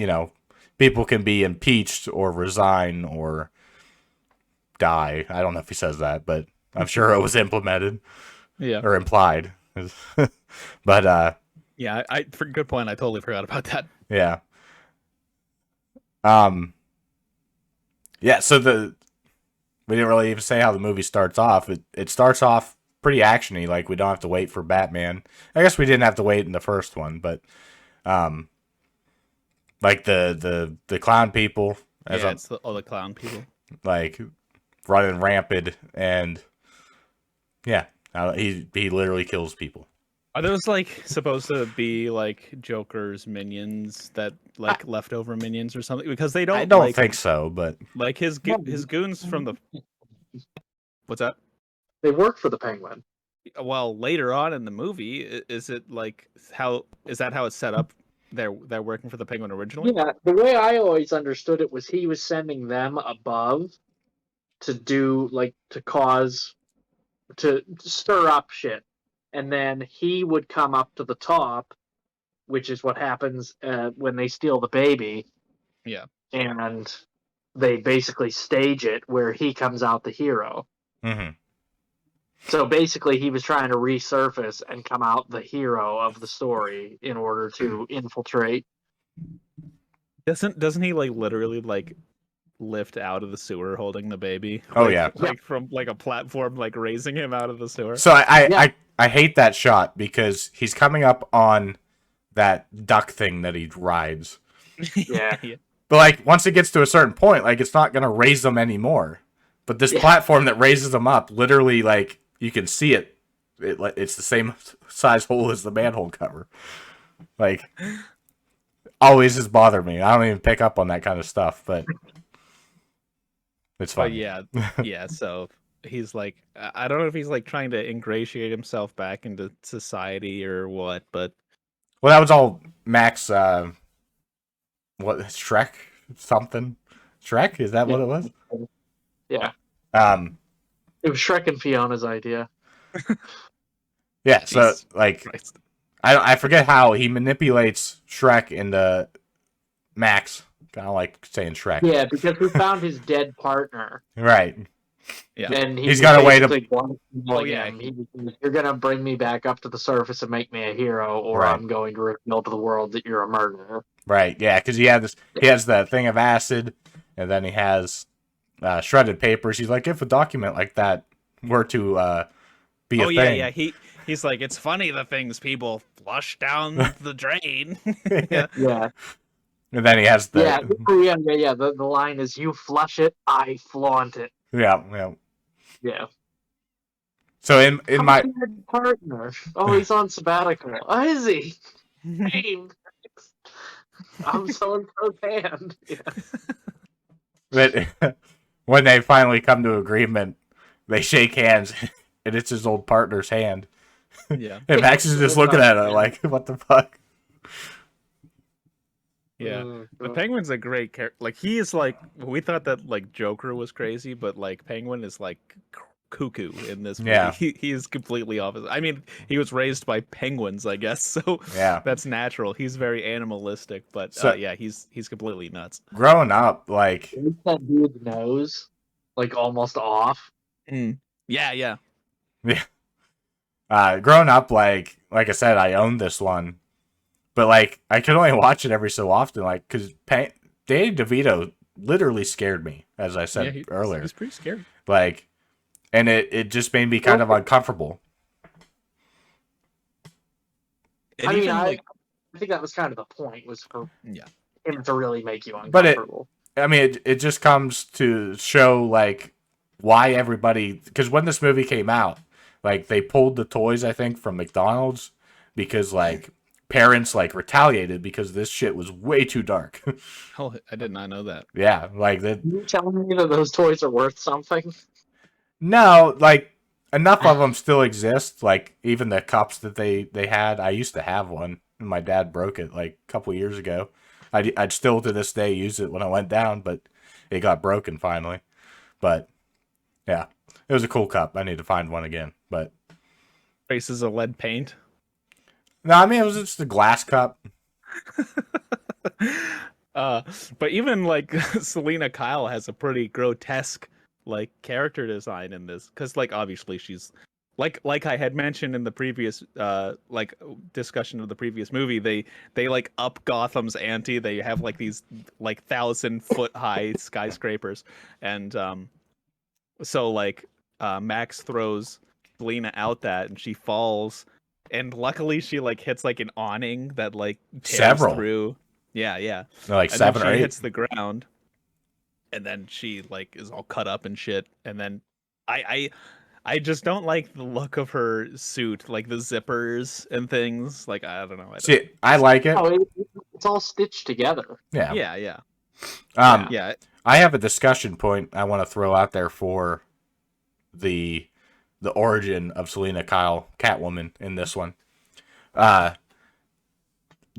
people can be impeached or resign or die. I don't know if he says that, but I'm sure it was implemented. Yeah. Or implied. But yeah, good point. I totally forgot about that. Yeah. Yeah, so we didn't really even say how the movie starts off. It starts off pretty actiony, like we don't have to wait for Batman. I guess we didn't have to wait in the first one, but like the clown people, it's all the clown people, like running rampant, and yeah, he literally kills people. Are those like supposed to be like Joker's minions, that like leftover minions or something? Because they don't. I don't think so, but like his goons from the. What's that? They work for the Penguin. Well, later on in the movie, is it like how is that how it's set up? They're working for the Penguin originally. Yeah, the way I always understood it was he was sending them above to do to stir up shit, and then he would come up to the top, which is what happens when they steal the baby. Yeah, and they basically stage it where he comes out the hero. Mm-hmm. So basically, he was trying to resurface and come out the hero of the story in order to infiltrate. Doesn't he like literally like lift out of the sewer holding the baby? Oh like, yeah, like from like a platform, like raising him out of the sewer. So I hate that shot because he's coming up on that duck thing that he rides. Yeah. But like once it gets to a certain point, like it's not gonna raise them anymore. But this platform that raises them up, literally, like you can see it. It's the same size hole as the manhole cover. Like, always has bothered me. I don't even pick up on that kind of stuff, but it's fine. Yeah. So he's like, I don't know if he's like trying to ingratiate himself back into society or what, but well, that was all Max. What Shrek something? Shrek, is that what it was? Yeah. It was Shrek and Fiona's idea. Yeah. So like, Christ. I forget how he manipulates Shrek into Max. Kind of like saying Shrek. Yeah, because we found his dead partner. Right. Yeah. And he's got a way to. You're gonna bring me back up to the surface and make me a hero, or right. I'm going to reveal to the world that you're a murderer. Right. Yeah, because he has the thing of acid, and then he has shredded papers. He's like, if a document like that were to be a thing. Yeah. He's like, it's funny the things people flush down the drain. Yeah. And then he has the The line is, "You flush it, I flaunt it." Yeah. So in my partner, he's on sabbatical. Oh, is he? I'm so in band. Yeah. But when they finally come to agreement, they shake hands, and it's his old partner's hand. Yeah. And Max is just looking at it like, what the fuck? Yeah, the Penguin's a great character. Like, he is like, we thought that like Joker was crazy, but like Penguin is like cuckoo in this movie. Yeah. He is completely opposite. I mean, he was raised by penguins, I guess, so yeah, that's natural. He's very animalistic, but he's completely nuts. Growing up, like that dude's nose, like almost off. Yeah. Growing up, like I said, I owned this one. But, like, I could only watch it every so often, like, because Danny DeVito literally scared me, as I said earlier. He's pretty scary. Like, and it just made me kind of uncomfortable. I think that was kind of the point, was for him to really make you uncomfortable. But it just comes to show, like, why everybody... Because when this movie came out, like, they pulled the toys, I think, from McDonald's, because, like... parents like retaliated because this shit was way too dark. Oh, I did not know that. Yeah, like that. You telling me that those toys are worth something? No, like enough of them still exist. Like even the cups that they had, I used to have one, and my dad broke it like a couple years ago. I'd still to this day use it when I went down, but it got broken finally. But yeah, it was a cool cup. I need to find one again. But Traces of lead paint. no, I mean it was just a glass cup. But even like Selena Kyle has a pretty grotesque like character design in this, because like obviously she's like I had mentioned in the previous like discussion of the previous movie, they like up Gotham's ante. They have like these like 1,000-foot high skyscrapers, and so like Max throws Selena out that, and she falls, and luckily she like hits like an awning that like tears Several. through. Yeah, yeah. They're like And 7 then or she 8. hits the ground, and then she like is all cut up and shit. And then I just don't like the look of her suit, like the zippers and things. Like I don't know. See, I like it. Oh, it's all stitched together. Yeah. Yeah. Yeah. I have a discussion point I want to throw out there for the origin of Selena Kyle, Catwoman, in this one.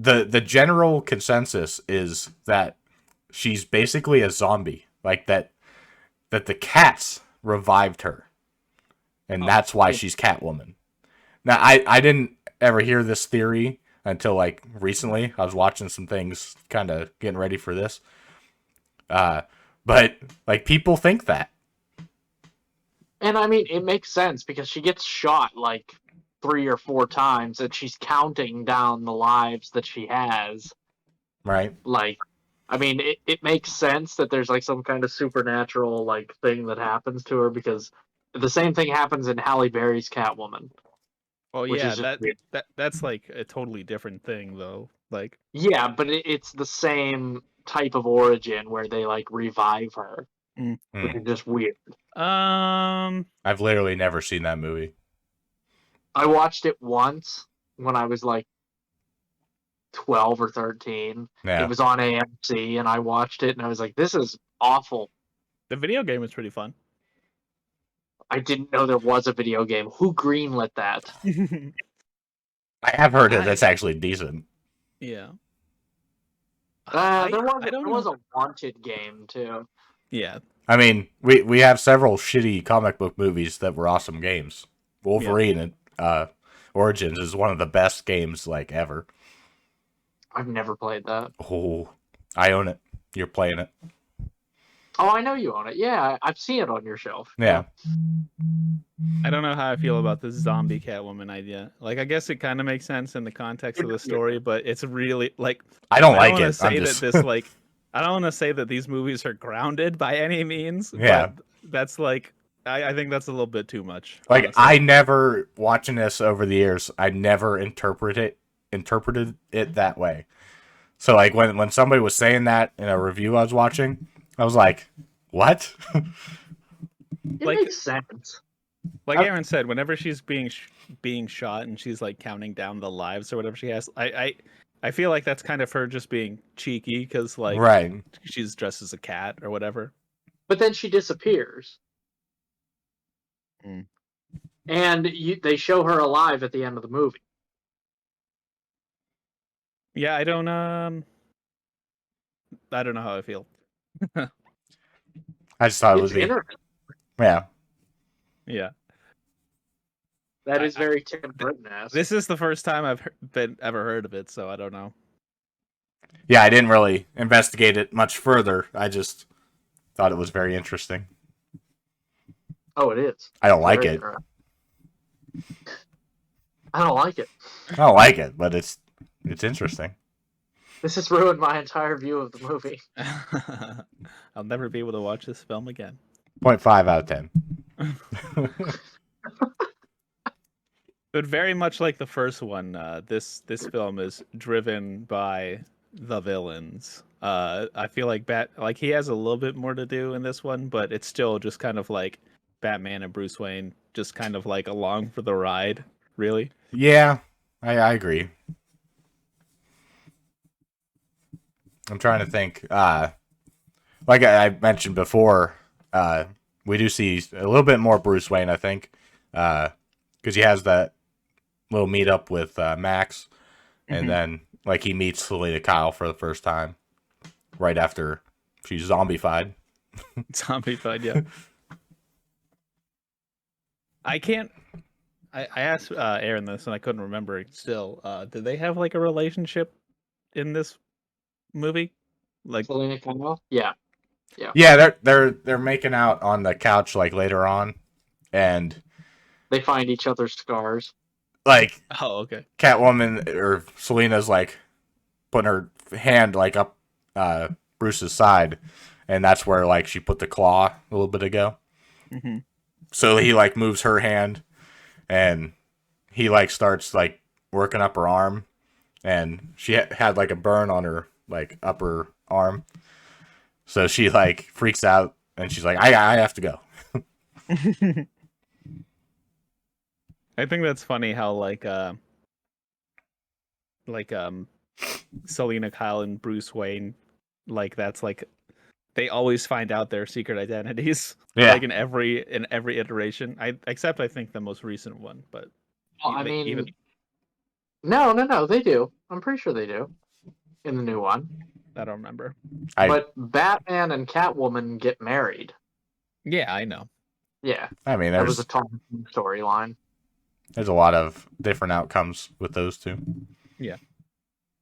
The general consensus is that she's basically a zombie, like that the cats revived her, and that's why she's Catwoman. Now, I didn't ever hear this theory until like recently. I was watching some things, kind of getting ready for this. But like people think that. And I mean, it makes sense because she gets shot like 3 or 4 times, and she's counting down the lives that she has. Right. Like, I mean, it makes sense that there's like some kind of supernatural like thing that happens to her, because the same thing happens in Halle Berry's Catwoman. Oh which yeah, is just weird. that's like a totally different thing though. Like Yeah, but it's the same type of origin where they like revive her, which is just weird. I've literally never seen that movie. I watched it once when I was like 12 or 13. Yeah. It was on AMC, and I watched it, and I was like, this is awful. The video game is pretty fun. I didn't know there was a video game. Who greenlit that? I have heard it. That's actually decent. Yeah. There was a Wanted game, too. Yeah. I mean, we have several shitty comic book movies that were awesome games. Wolverine and Origins is one of the best games like ever. I've never played that. Oh, I own it. You're playing it. Oh, I know you own it. Yeah, I've seen it on your shelf. Yeah. I don't know how I feel about this zombie Catwoman idea. Like, I guess it kind of makes sense in the context of the story, but it's really like I don't like wanna it. Say that this like I don't want to say that these movies are grounded by any means. Yeah. But that's like I think that's a little bit too much. Like honestly. I never watching this over the years. I never interpreted it that way. So like when somebody was saying that in a review I was watching, I was like, "What?" It Like- makes sense. Like Aaron said, whenever she's being shot and she's like counting down the lives or whatever she has, I feel like that's kind of her just being cheeky because like Right. she's dressed as a cat or whatever. But then she disappears. Mm. And they show her alive at the end of the movie. Yeah, I don't know how I feel. I just thought it It's would be. interesting. Yeah. Yeah. That is very Tim Burton-esque. This is the first time I've ever heard of it, so I don't know. Yeah, I didn't really investigate it much further. I just thought it was very interesting. Oh, it is. I don't like Very it. interesting. I don't like it. I don't like it, but it's interesting. This has ruined my entire view of the movie. I'll never be able to watch this film again. 0.5 out of 10. But very much like the first one, this film is driven by the villains. I feel like he has a little bit more to do in this one, but it's still just kind of like Batman and Bruce Wayne just kind of like along for the ride, really. Yeah, I agree. I'm trying to think. Like I mentioned before, we do see a little bit more Bruce Wayne, I think, because he has that little meetup with Max, and then like he meets Selena Kyle for the first time right after she's zombified. Zombified, yeah. I can't. I asked Aaron this and I couldn't remember. Still, did they have like a relationship in this movie? Like Selena Kyle? Yeah. Yeah, they're making out on the couch like later on, and They find each other's scars. like oh, okay. Catwoman or Selena's like putting her hand like up Bruce's side, and that's where like she put the claw a little bit ago. Mm-hmm. So he like moves her hand, and he like starts like working up her arm, and she had like a burn on her like upper arm. So she like freaks out, and she's like, "I have to go." I think that's funny how Selena Kyle and Bruce Wayne, like that's like they always find out their secret identities. Yeah. Like in every iteration. I think the most recent one, but Well, I mean, no, they do. I'm pretty sure they do in the new one. I don't remember. But Batman and Catwoman get married. Yeah, I know. Yeah. I mean, That was a Tom storyline. There's a lot of different outcomes with those two. Yeah.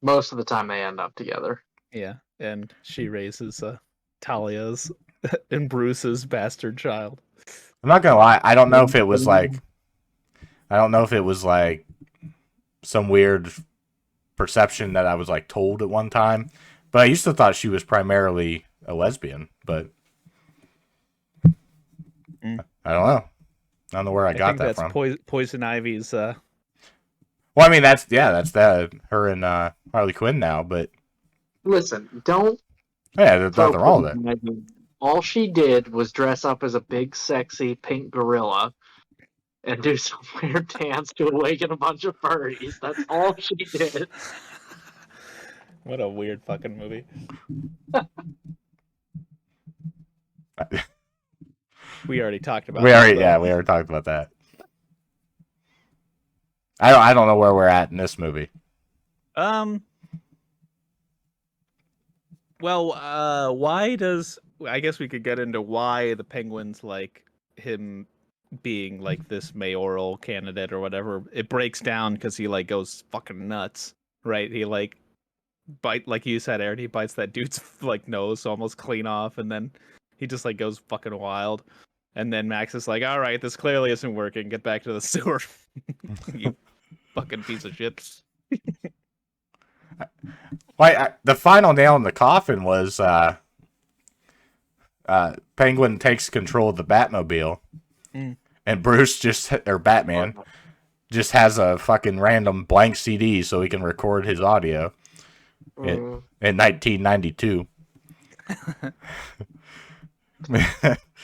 Most of the time they end up together. Yeah, and she raises Talia's and Bruce's bastard child. I'm not gonna lie, I don't know if it was like some weird perception that I was like told at one time, but I used to thought she was primarily a lesbian, but I don't know. I don't know where I got that from. Poison Ivy's. Well, I mean that's her and Harley Quinn now, but listen, don't. Yeah, there's nothing wrong with it. All she did was dress up as a big, sexy pink gorilla and do some weird dance to awaken a bunch of furries. That's all she did. What a weird fucking movie. We already talked about. We already talked about that. I don't know where we're at in this movie. Well, why does I guess we could get into why the Penguins like him being like this mayoral candidate or whatever. It breaks down because he like goes fucking nuts, right? He like like you said, Aaron, he bites that dude's like nose almost clean off, and then he just like goes fucking wild. And then Max is like, "All right, this clearly isn't working. Get back to the sewer, you fucking piece of shit." The final nail in the coffin was Penguin takes control of the Batmobile, and Bruce Batman just has a fucking random blank CD so he can record his audio in 1992.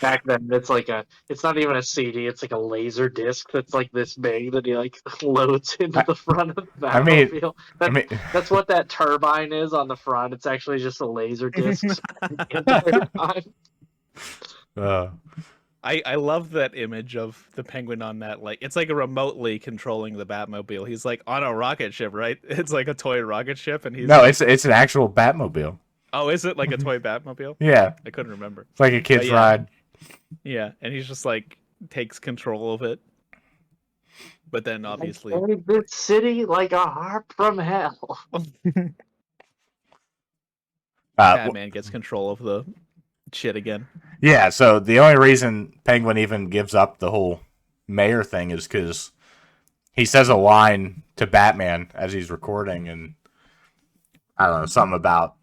Back then, it's not even a CD, it's like a laser disc that's like this big that he like loads into the front of the Batmobile. That's what that turbine is on the front. It's actually just a laser disc. I love that image of the Penguin on that, like it's like a remotely controlling the Batmobile. He's like on a rocket ship, right? It's like a toy rocket ship, and he's it's an actual Batmobile. Oh, is it like a toy Batmobile? Yeah, I couldn't remember. It's like a kid's ride. Yeah, and he's just like takes control of it. But then obviously, this city like a harp from hell. Batman gets control of the shit again. Yeah, so the only reason Penguin even gives up the whole mayor thing is because he says a line to Batman as he's recording, and I don't know, something about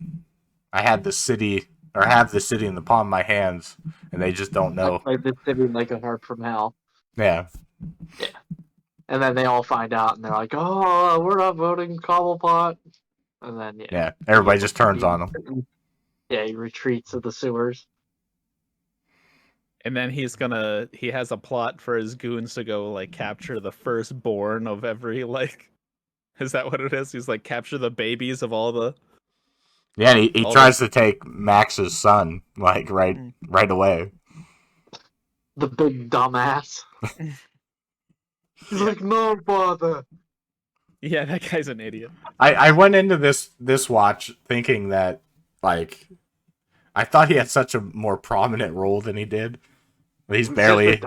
I have the city in the palm of my hands, and they just don't know. Like the city like a harp from hell. Yeah. Yeah. And then they all find out, and they're like, "Oh, we're not voting Cobblepot." And then everybody just turns on him. Yeah, he retreats to the sewers. And then he has a plot for his goons to go like capture the firstborn of every like. Is that what it is? He's like capture the babies of all the. Yeah, and he tries to take Max's son like right away. The big dumbass. He's like, "No, father." Yeah, that guy's an idiot. I went into this watch thinking that like I thought he had such a more prominent role than he did. He's barely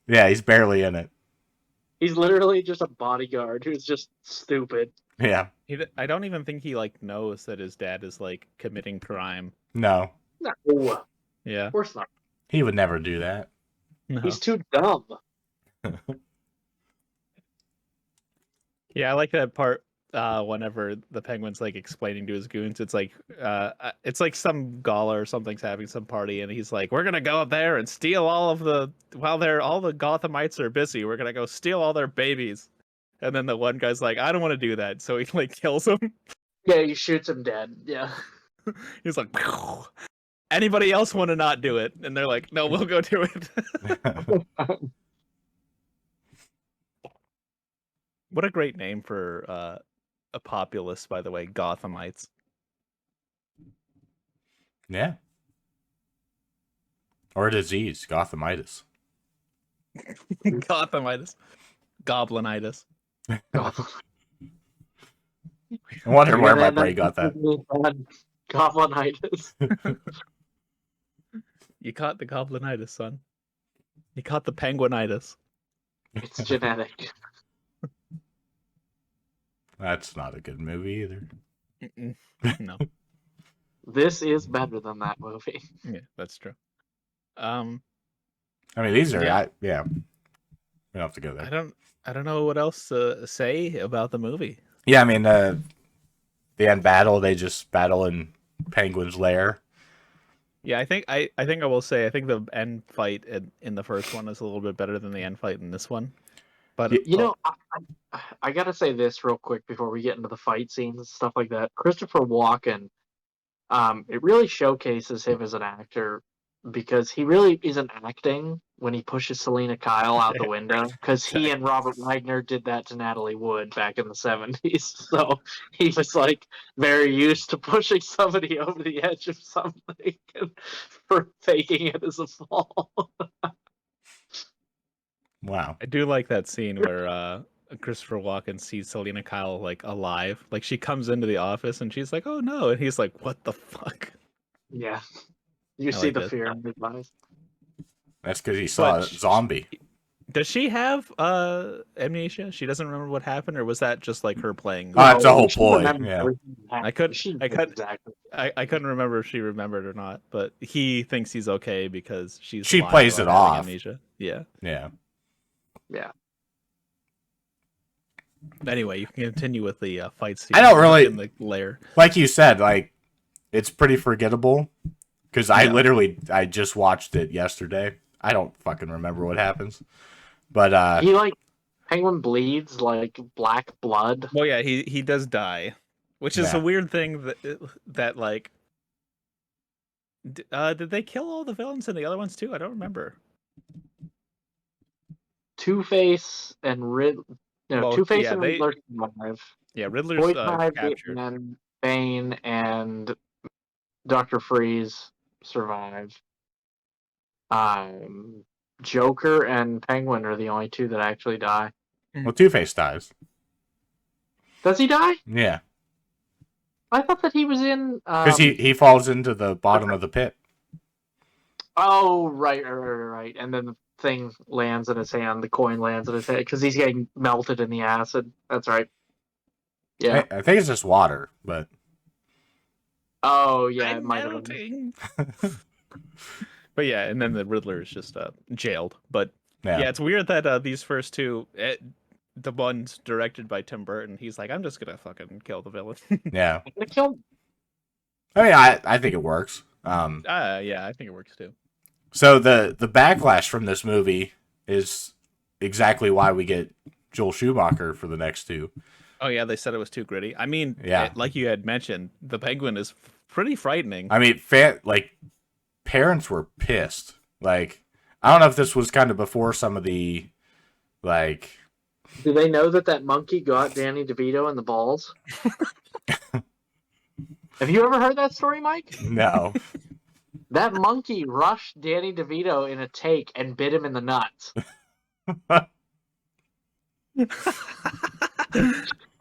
Yeah, he's barely in it. He's literally just a bodyguard who's just stupid. Yeah. I don't even think he like knows that his dad is like committing crime. No. No, Yeah. of course not. He would never do that. No. He's too dumb. Yeah, I like that part whenever the Penguin's like explaining to his goons, it's like some gala or something's having some party, and he's like, "We're gonna go up there and steal all of the all the Gothamites are busy. We're gonna go steal all their babies." And then the one guy's like, "I don't want to do that," so he like kills him. Yeah, he shoots him dead. Yeah. He's like, "Pew! Anybody else want to not do it?" And they're like, "No, we'll go do it." What a great name for a populace, by the way, Gothamites. Yeah. Or a disease, Gothamitis. Gothamitis. Goblinitis. I wonder where my brain got that. Goblinitis. You caught the goblinitis, son. You caught the penguinitis. It's genetic. That's not a good movie either. Mm-mm. No. This is better than that movie. Yeah, that's true. I mean, these are Yeah. we don't have to go there. I don't know what else to say about the movie. Yeah, I mean, the end battle, they just battle in Penguin's lair. Yeah, I think I will say I think the end fight in the first one is a little bit better than the end fight in this one. But You know, I gotta say this real quick before we get into the fight scenes and stuff like that. Christopher Walken, it really showcases him as an actor because he really isn't acting when he pushes Selena Kyle out the window, because he and Robert Wagner did that to Natalie Wood back in the 70s. So he was like very used to pushing somebody over the edge of something for faking it as a fall. Wow. I do like that scene where Christopher Walken sees Selena Kyle like alive. Like she comes into the office and she's like, "Oh no," and he's like, "What the fuck?" Yeah. You I see like the it. fear in his eyes. That's because he saw a zombie. Does she have amnesia? She doesn't remember what happened, or was that just like her playing? Oh, that's a whole She ploy. remembers Yeah. everything that happened. I could- She I knows could- exactly. I couldn't remember if she remembered or not, but he thinks he's okay because she plays lies it about having off. Amnesia. Yeah. Yeah. Yeah. Anyway, you can continue with the fight scene. I don't really- in the lair. Like you said, like, it's pretty forgettable. Because I Yeah. just watched it yesterday. I don't fucking remember what happens. But, He like Penguin bleeds like black blood. Well, yeah, he does die, which is Yeah. a weird thing that like. Did they kill all the villains in the other ones too? I don't remember. Two-Face and Well, Two-Face yeah, and they- Riddler survive. Yeah, Riddler's Poison captured. and Bane and Dr. Freeze survive. Joker and Penguin are the only two that actually die. well, Two-Face dies. Does he die? Yeah. I thought that he was in. Because he falls into the bottom of the pit. Oh, right. And then the thing lands in his hand. The coin lands in his head because he's getting melted in the acid. That's right. Yeah. I think it's just water, but... Oh, yeah. It I'm might have been. melting. But yeah, and then the Riddler is just jailed. But Yeah. yeah, it's weird that these first two, the ones directed by Tim Burton, he's like, I'm just gonna fucking kill the villain. Yeah. I'm gonna kill him. I mean, I think it works. Yeah, I think it works too. So the backlash from this movie is exactly why we get Joel Schumacher for the next two. Oh yeah, they said it was too gritty. I mean, Yeah. like you had mentioned, the Penguin is pretty frightening. I mean, parents were pissed. Like, I don't know if this was kind of before some of the, like... Do they know that monkey got Danny DeVito in the balls? Have you ever heard that story, Mike? No. That monkey rushed Danny DeVito in a take and bit him in the nuts.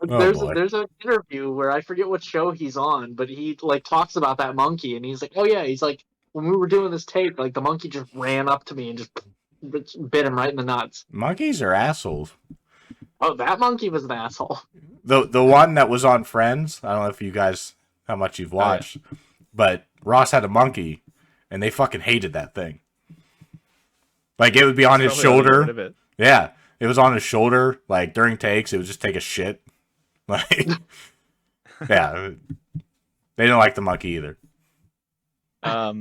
boy. There's an interview where I forget what show he's on, but he like talks about that monkey, and he's like, "Oh yeah," he's like, "When we were doing this tape, like the monkey just ran up to me and just bit him right in the nuts. Monkeys are assholes. Oh, that monkey was an asshole. The one that was on Friends, I don't know if you guys, how much you've watched, but Ross had a monkey, and they fucking hated that thing. Like, it would be on his shoulder. Yeah, it was on his shoulder. Like, during takes, it would just take a shit. Like, yeah. They didn't like the monkey either. Fuck,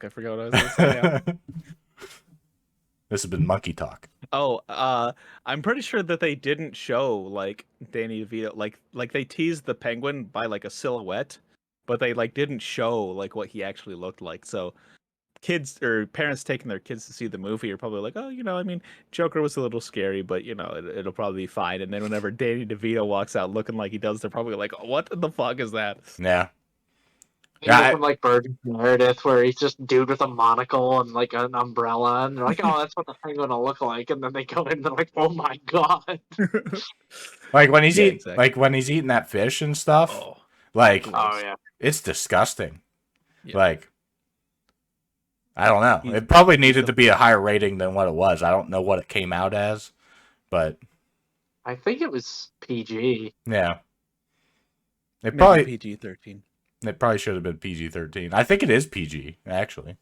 I forgot what I was going to say now. This has been monkey talk. Oh, I'm pretty sure that they didn't show, like, Danny DeVito, like they teased the penguin by, like, a silhouette, but they, like, didn't show, like, what he actually looked like. So kids or parents taking their kids to see the movie are probably like, oh, I mean, Joker was a little scary, but it'll probably be fine. And then whenever Danny DeVito walks out looking like he does, they're probably like, what the fuck is that? Yeah. From like Bird Meredith, where he's just dude with a monocle and like an umbrella, and they're like, oh, that's what the penguin will look like, and then they go in and they're like, oh my god. Like when he's when he's eating that fish and stuff, it's disgusting. Yeah. Like, I don't know. It probably needed to be a higher rating than what it was. I don't know what it came out as, but I think it was PG. Yeah. It probably PG-13. It probably should have been PG-13. I think it is PG, actually.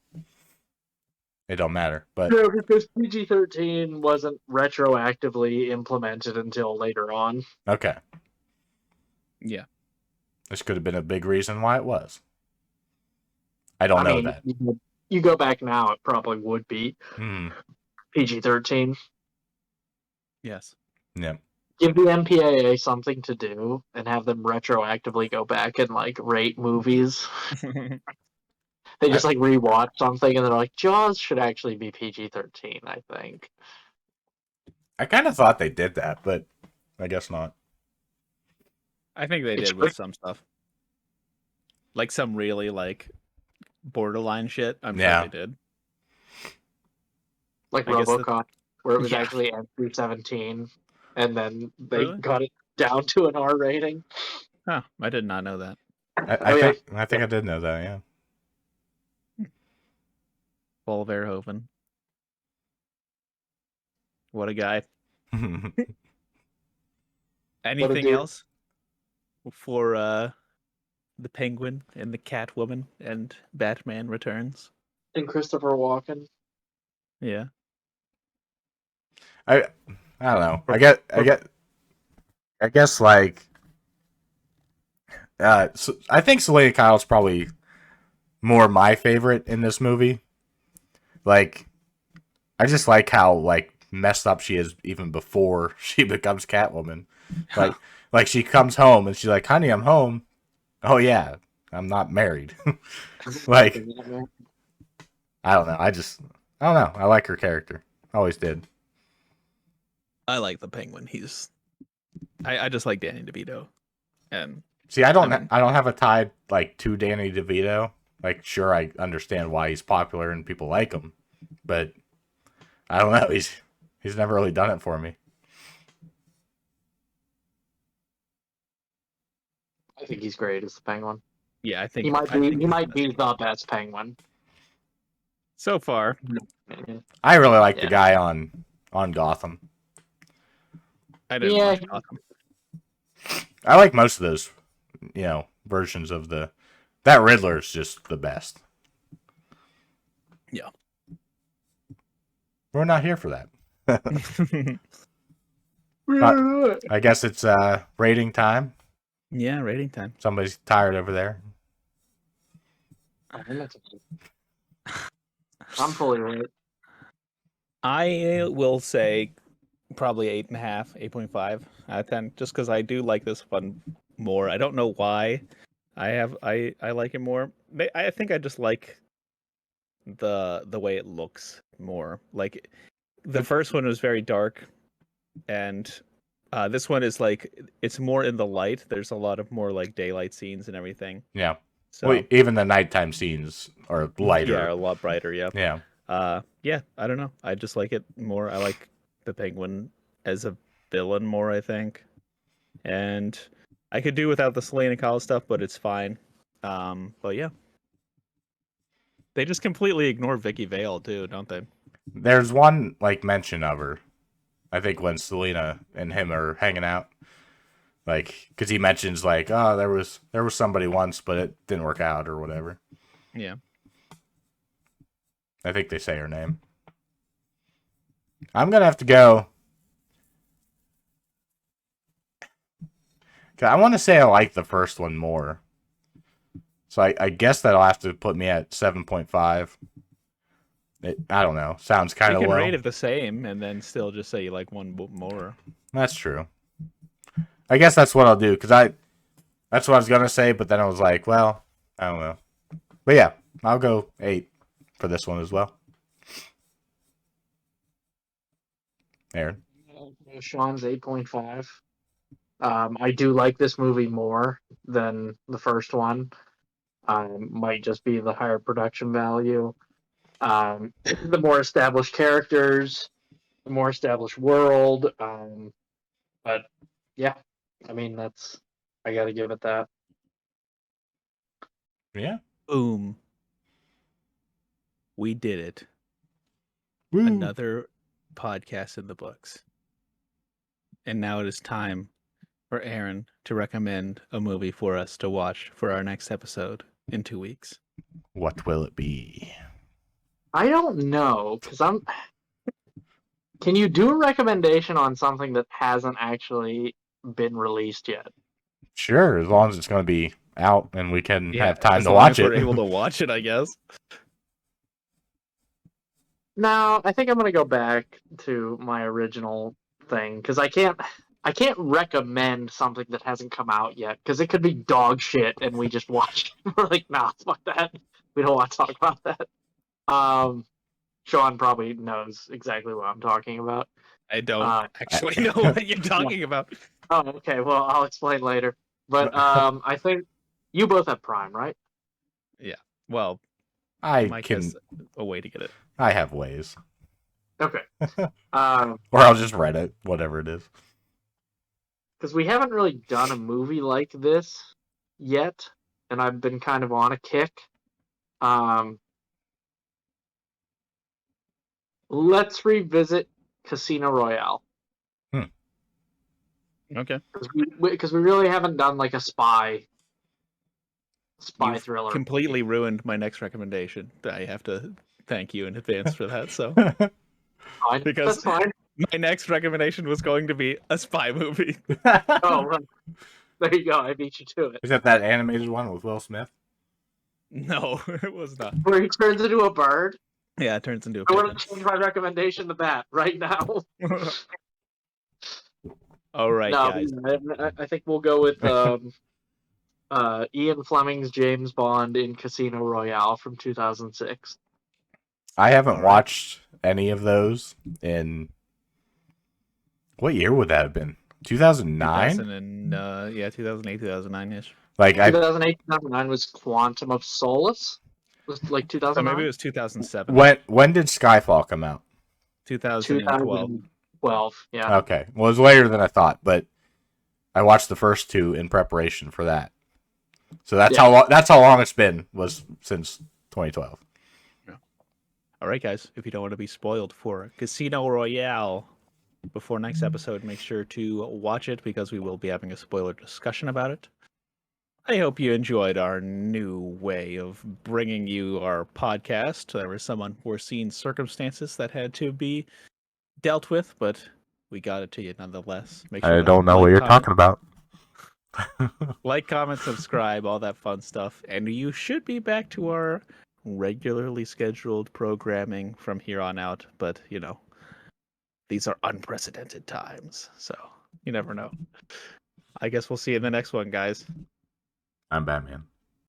It don't matter, but no, because PG-13 wasn't retroactively implemented until later on. Okay. Yeah. This could have been a big reason why it was. I don't know that. You go back now, it probably would be PG-13. Yes. Yeah. Give the MPAA something to do and have them retroactively go back and like rate movies. They just like rewatch something and they're like, Jaws should actually be PG-13, I think. I kind of thought they did that, but I guess not. I think they did with some stuff. Like some really like borderline shit. I'm sure they did. Like RoboCop, where it was actually NC-17. And then they got it down to an R rating. Huh, I did not know that. I think I did know that, yeah. Paul Verhoeven. What a guy. Anything else for the Penguin and the Catwoman and Batman Returns? And Christopher Walken. Yeah. I don't know. I guess like so I think Selena Kyle's probably more my favorite in this movie. Like, I just like how like messed up she is even before she becomes Catwoman. Like she comes home and she's like, "Honey, I'm home." Oh yeah, I'm not married. Like, I don't know. I don't know. I like her character. Always did. I like the Penguin. I just like Danny DeVito. And see, I don't have a tie like to Danny DeVito. Like, sure, I understand why he's popular and people like him, but I don't know. He's never really done it for me. I think he's great as the Penguin. Yeah, I think he might be the best Penguin so far. I really like the guy on Gotham. I didn't watch Gotham. I like most of those, versions of that Riddler's just the best. Yeah. We're not here for that. I guess it's rating time. Yeah, rating time. Somebody's tired over there. I'm fully right. I will say probably 8.5, 8.5 out of 10, just because I do like this one more. I don't know why. I like it more. I think I just like the way it looks more. Like, the first one was very dark, and this one is like, it's more in the light. There's a lot of more like daylight scenes and everything. Yeah. So well, even the nighttime scenes are lighter. Yeah, a lot brighter. Yeah. Yeah. Yeah. I don't know. I just like it more. I like the Penguin as a villain more, I think. And I could do without the Selena Kyle stuff, but it's fine. But yeah. They just completely ignore Vicky Vale too, don't they? There's one like mention of her. I think when Selena and him are hanging out, like because he mentions like, oh, there was somebody once, but it didn't work out or whatever. Yeah. I think they say her name. I'm gonna have to go. I want to say I like the first one more. So I guess that'll have to put me at 7.5. I don't know. Sounds kind of low. You can rate it the same and then still just say you like one more. That's true. I guess that's what I'll do because that's what I was gonna say, but then I was like, well, I don't know. But yeah, I'll go 8 for this one as well. Aaron? Sean's 8.5. I do like this movie more than the first one. Might just be the higher production value. The more established characters, the more established world. But yeah, I mean, I gotta give it that. Yeah. Boom. We did it. Woo. Another podcast in the books. And now it is time for Aaron to recommend a movie for us to watch for our next episode in 2 weeks. What will it be? I don't know, because Can you do a recommendation on something that hasn't actually been released yet? Sure, as long as it's going to be out and we can have time as to long watch as it. We're able to watch it, I guess. No, I think I'm gonna go back to my original thing because I can't recommend something that hasn't come out yet because it could be dog shit and we just watch it. We're like, nah, fuck that. We don't want to talk about that. Sean probably knows exactly what I'm talking about. I don't actually know what you're talking about. Oh, okay. Well, I'll explain later. But I think you both have Prime, right? Yeah. Well, Mike has a way to get it. I have ways. Okay. Or I'll just read it, whatever it is. Because we haven't really done a movie like this yet, and I've been kind of on a kick. Let's revisit Casino Royale. Okay. Because we really haven't done like a spy thriller. Completely ruined my next recommendation. I have to thank you in advance for that. So, fine. Because that's fine. My next recommendation was going to be a spy movie. Oh, right. There you go. I beat you to it. Is that animated one with Will Smith? No, it was not. Where he turns into a bird? Yeah, it turns into a I bird. want to change my recommendation to that right now. All right, guys. I think we'll go with Ian Fleming's James Bond in Casino Royale from 2006. I haven't watched any of those in... What year would that have been? 2009? 2008, 2009-ish. Like 2008, 2009 was Quantum of Solace? Was like 2009? So maybe it was 2007. When did Skyfall come out? 2012. 2012, yeah. Okay. Well, it was later than I thought, but I watched the first two in preparation for that. So that's how long it's been, was since 2012. Yeah. All right, guys. If you don't want to be spoiled for Casino Royale before next episode, make sure to watch it because we will be having a spoiler discussion about it. I hope you enjoyed our new way of bringing you our podcast. There were some unforeseen circumstances that had to be dealt with, but we got it to you nonetheless. Make sure I don't know what you're talking about. Like, comment, subscribe, all that fun stuff. And you should be back to our regularly scheduled programming from here on out. But, you know, these are unprecedented times, so you never know. I guess we'll see you in the next one, guys. I'm Batman.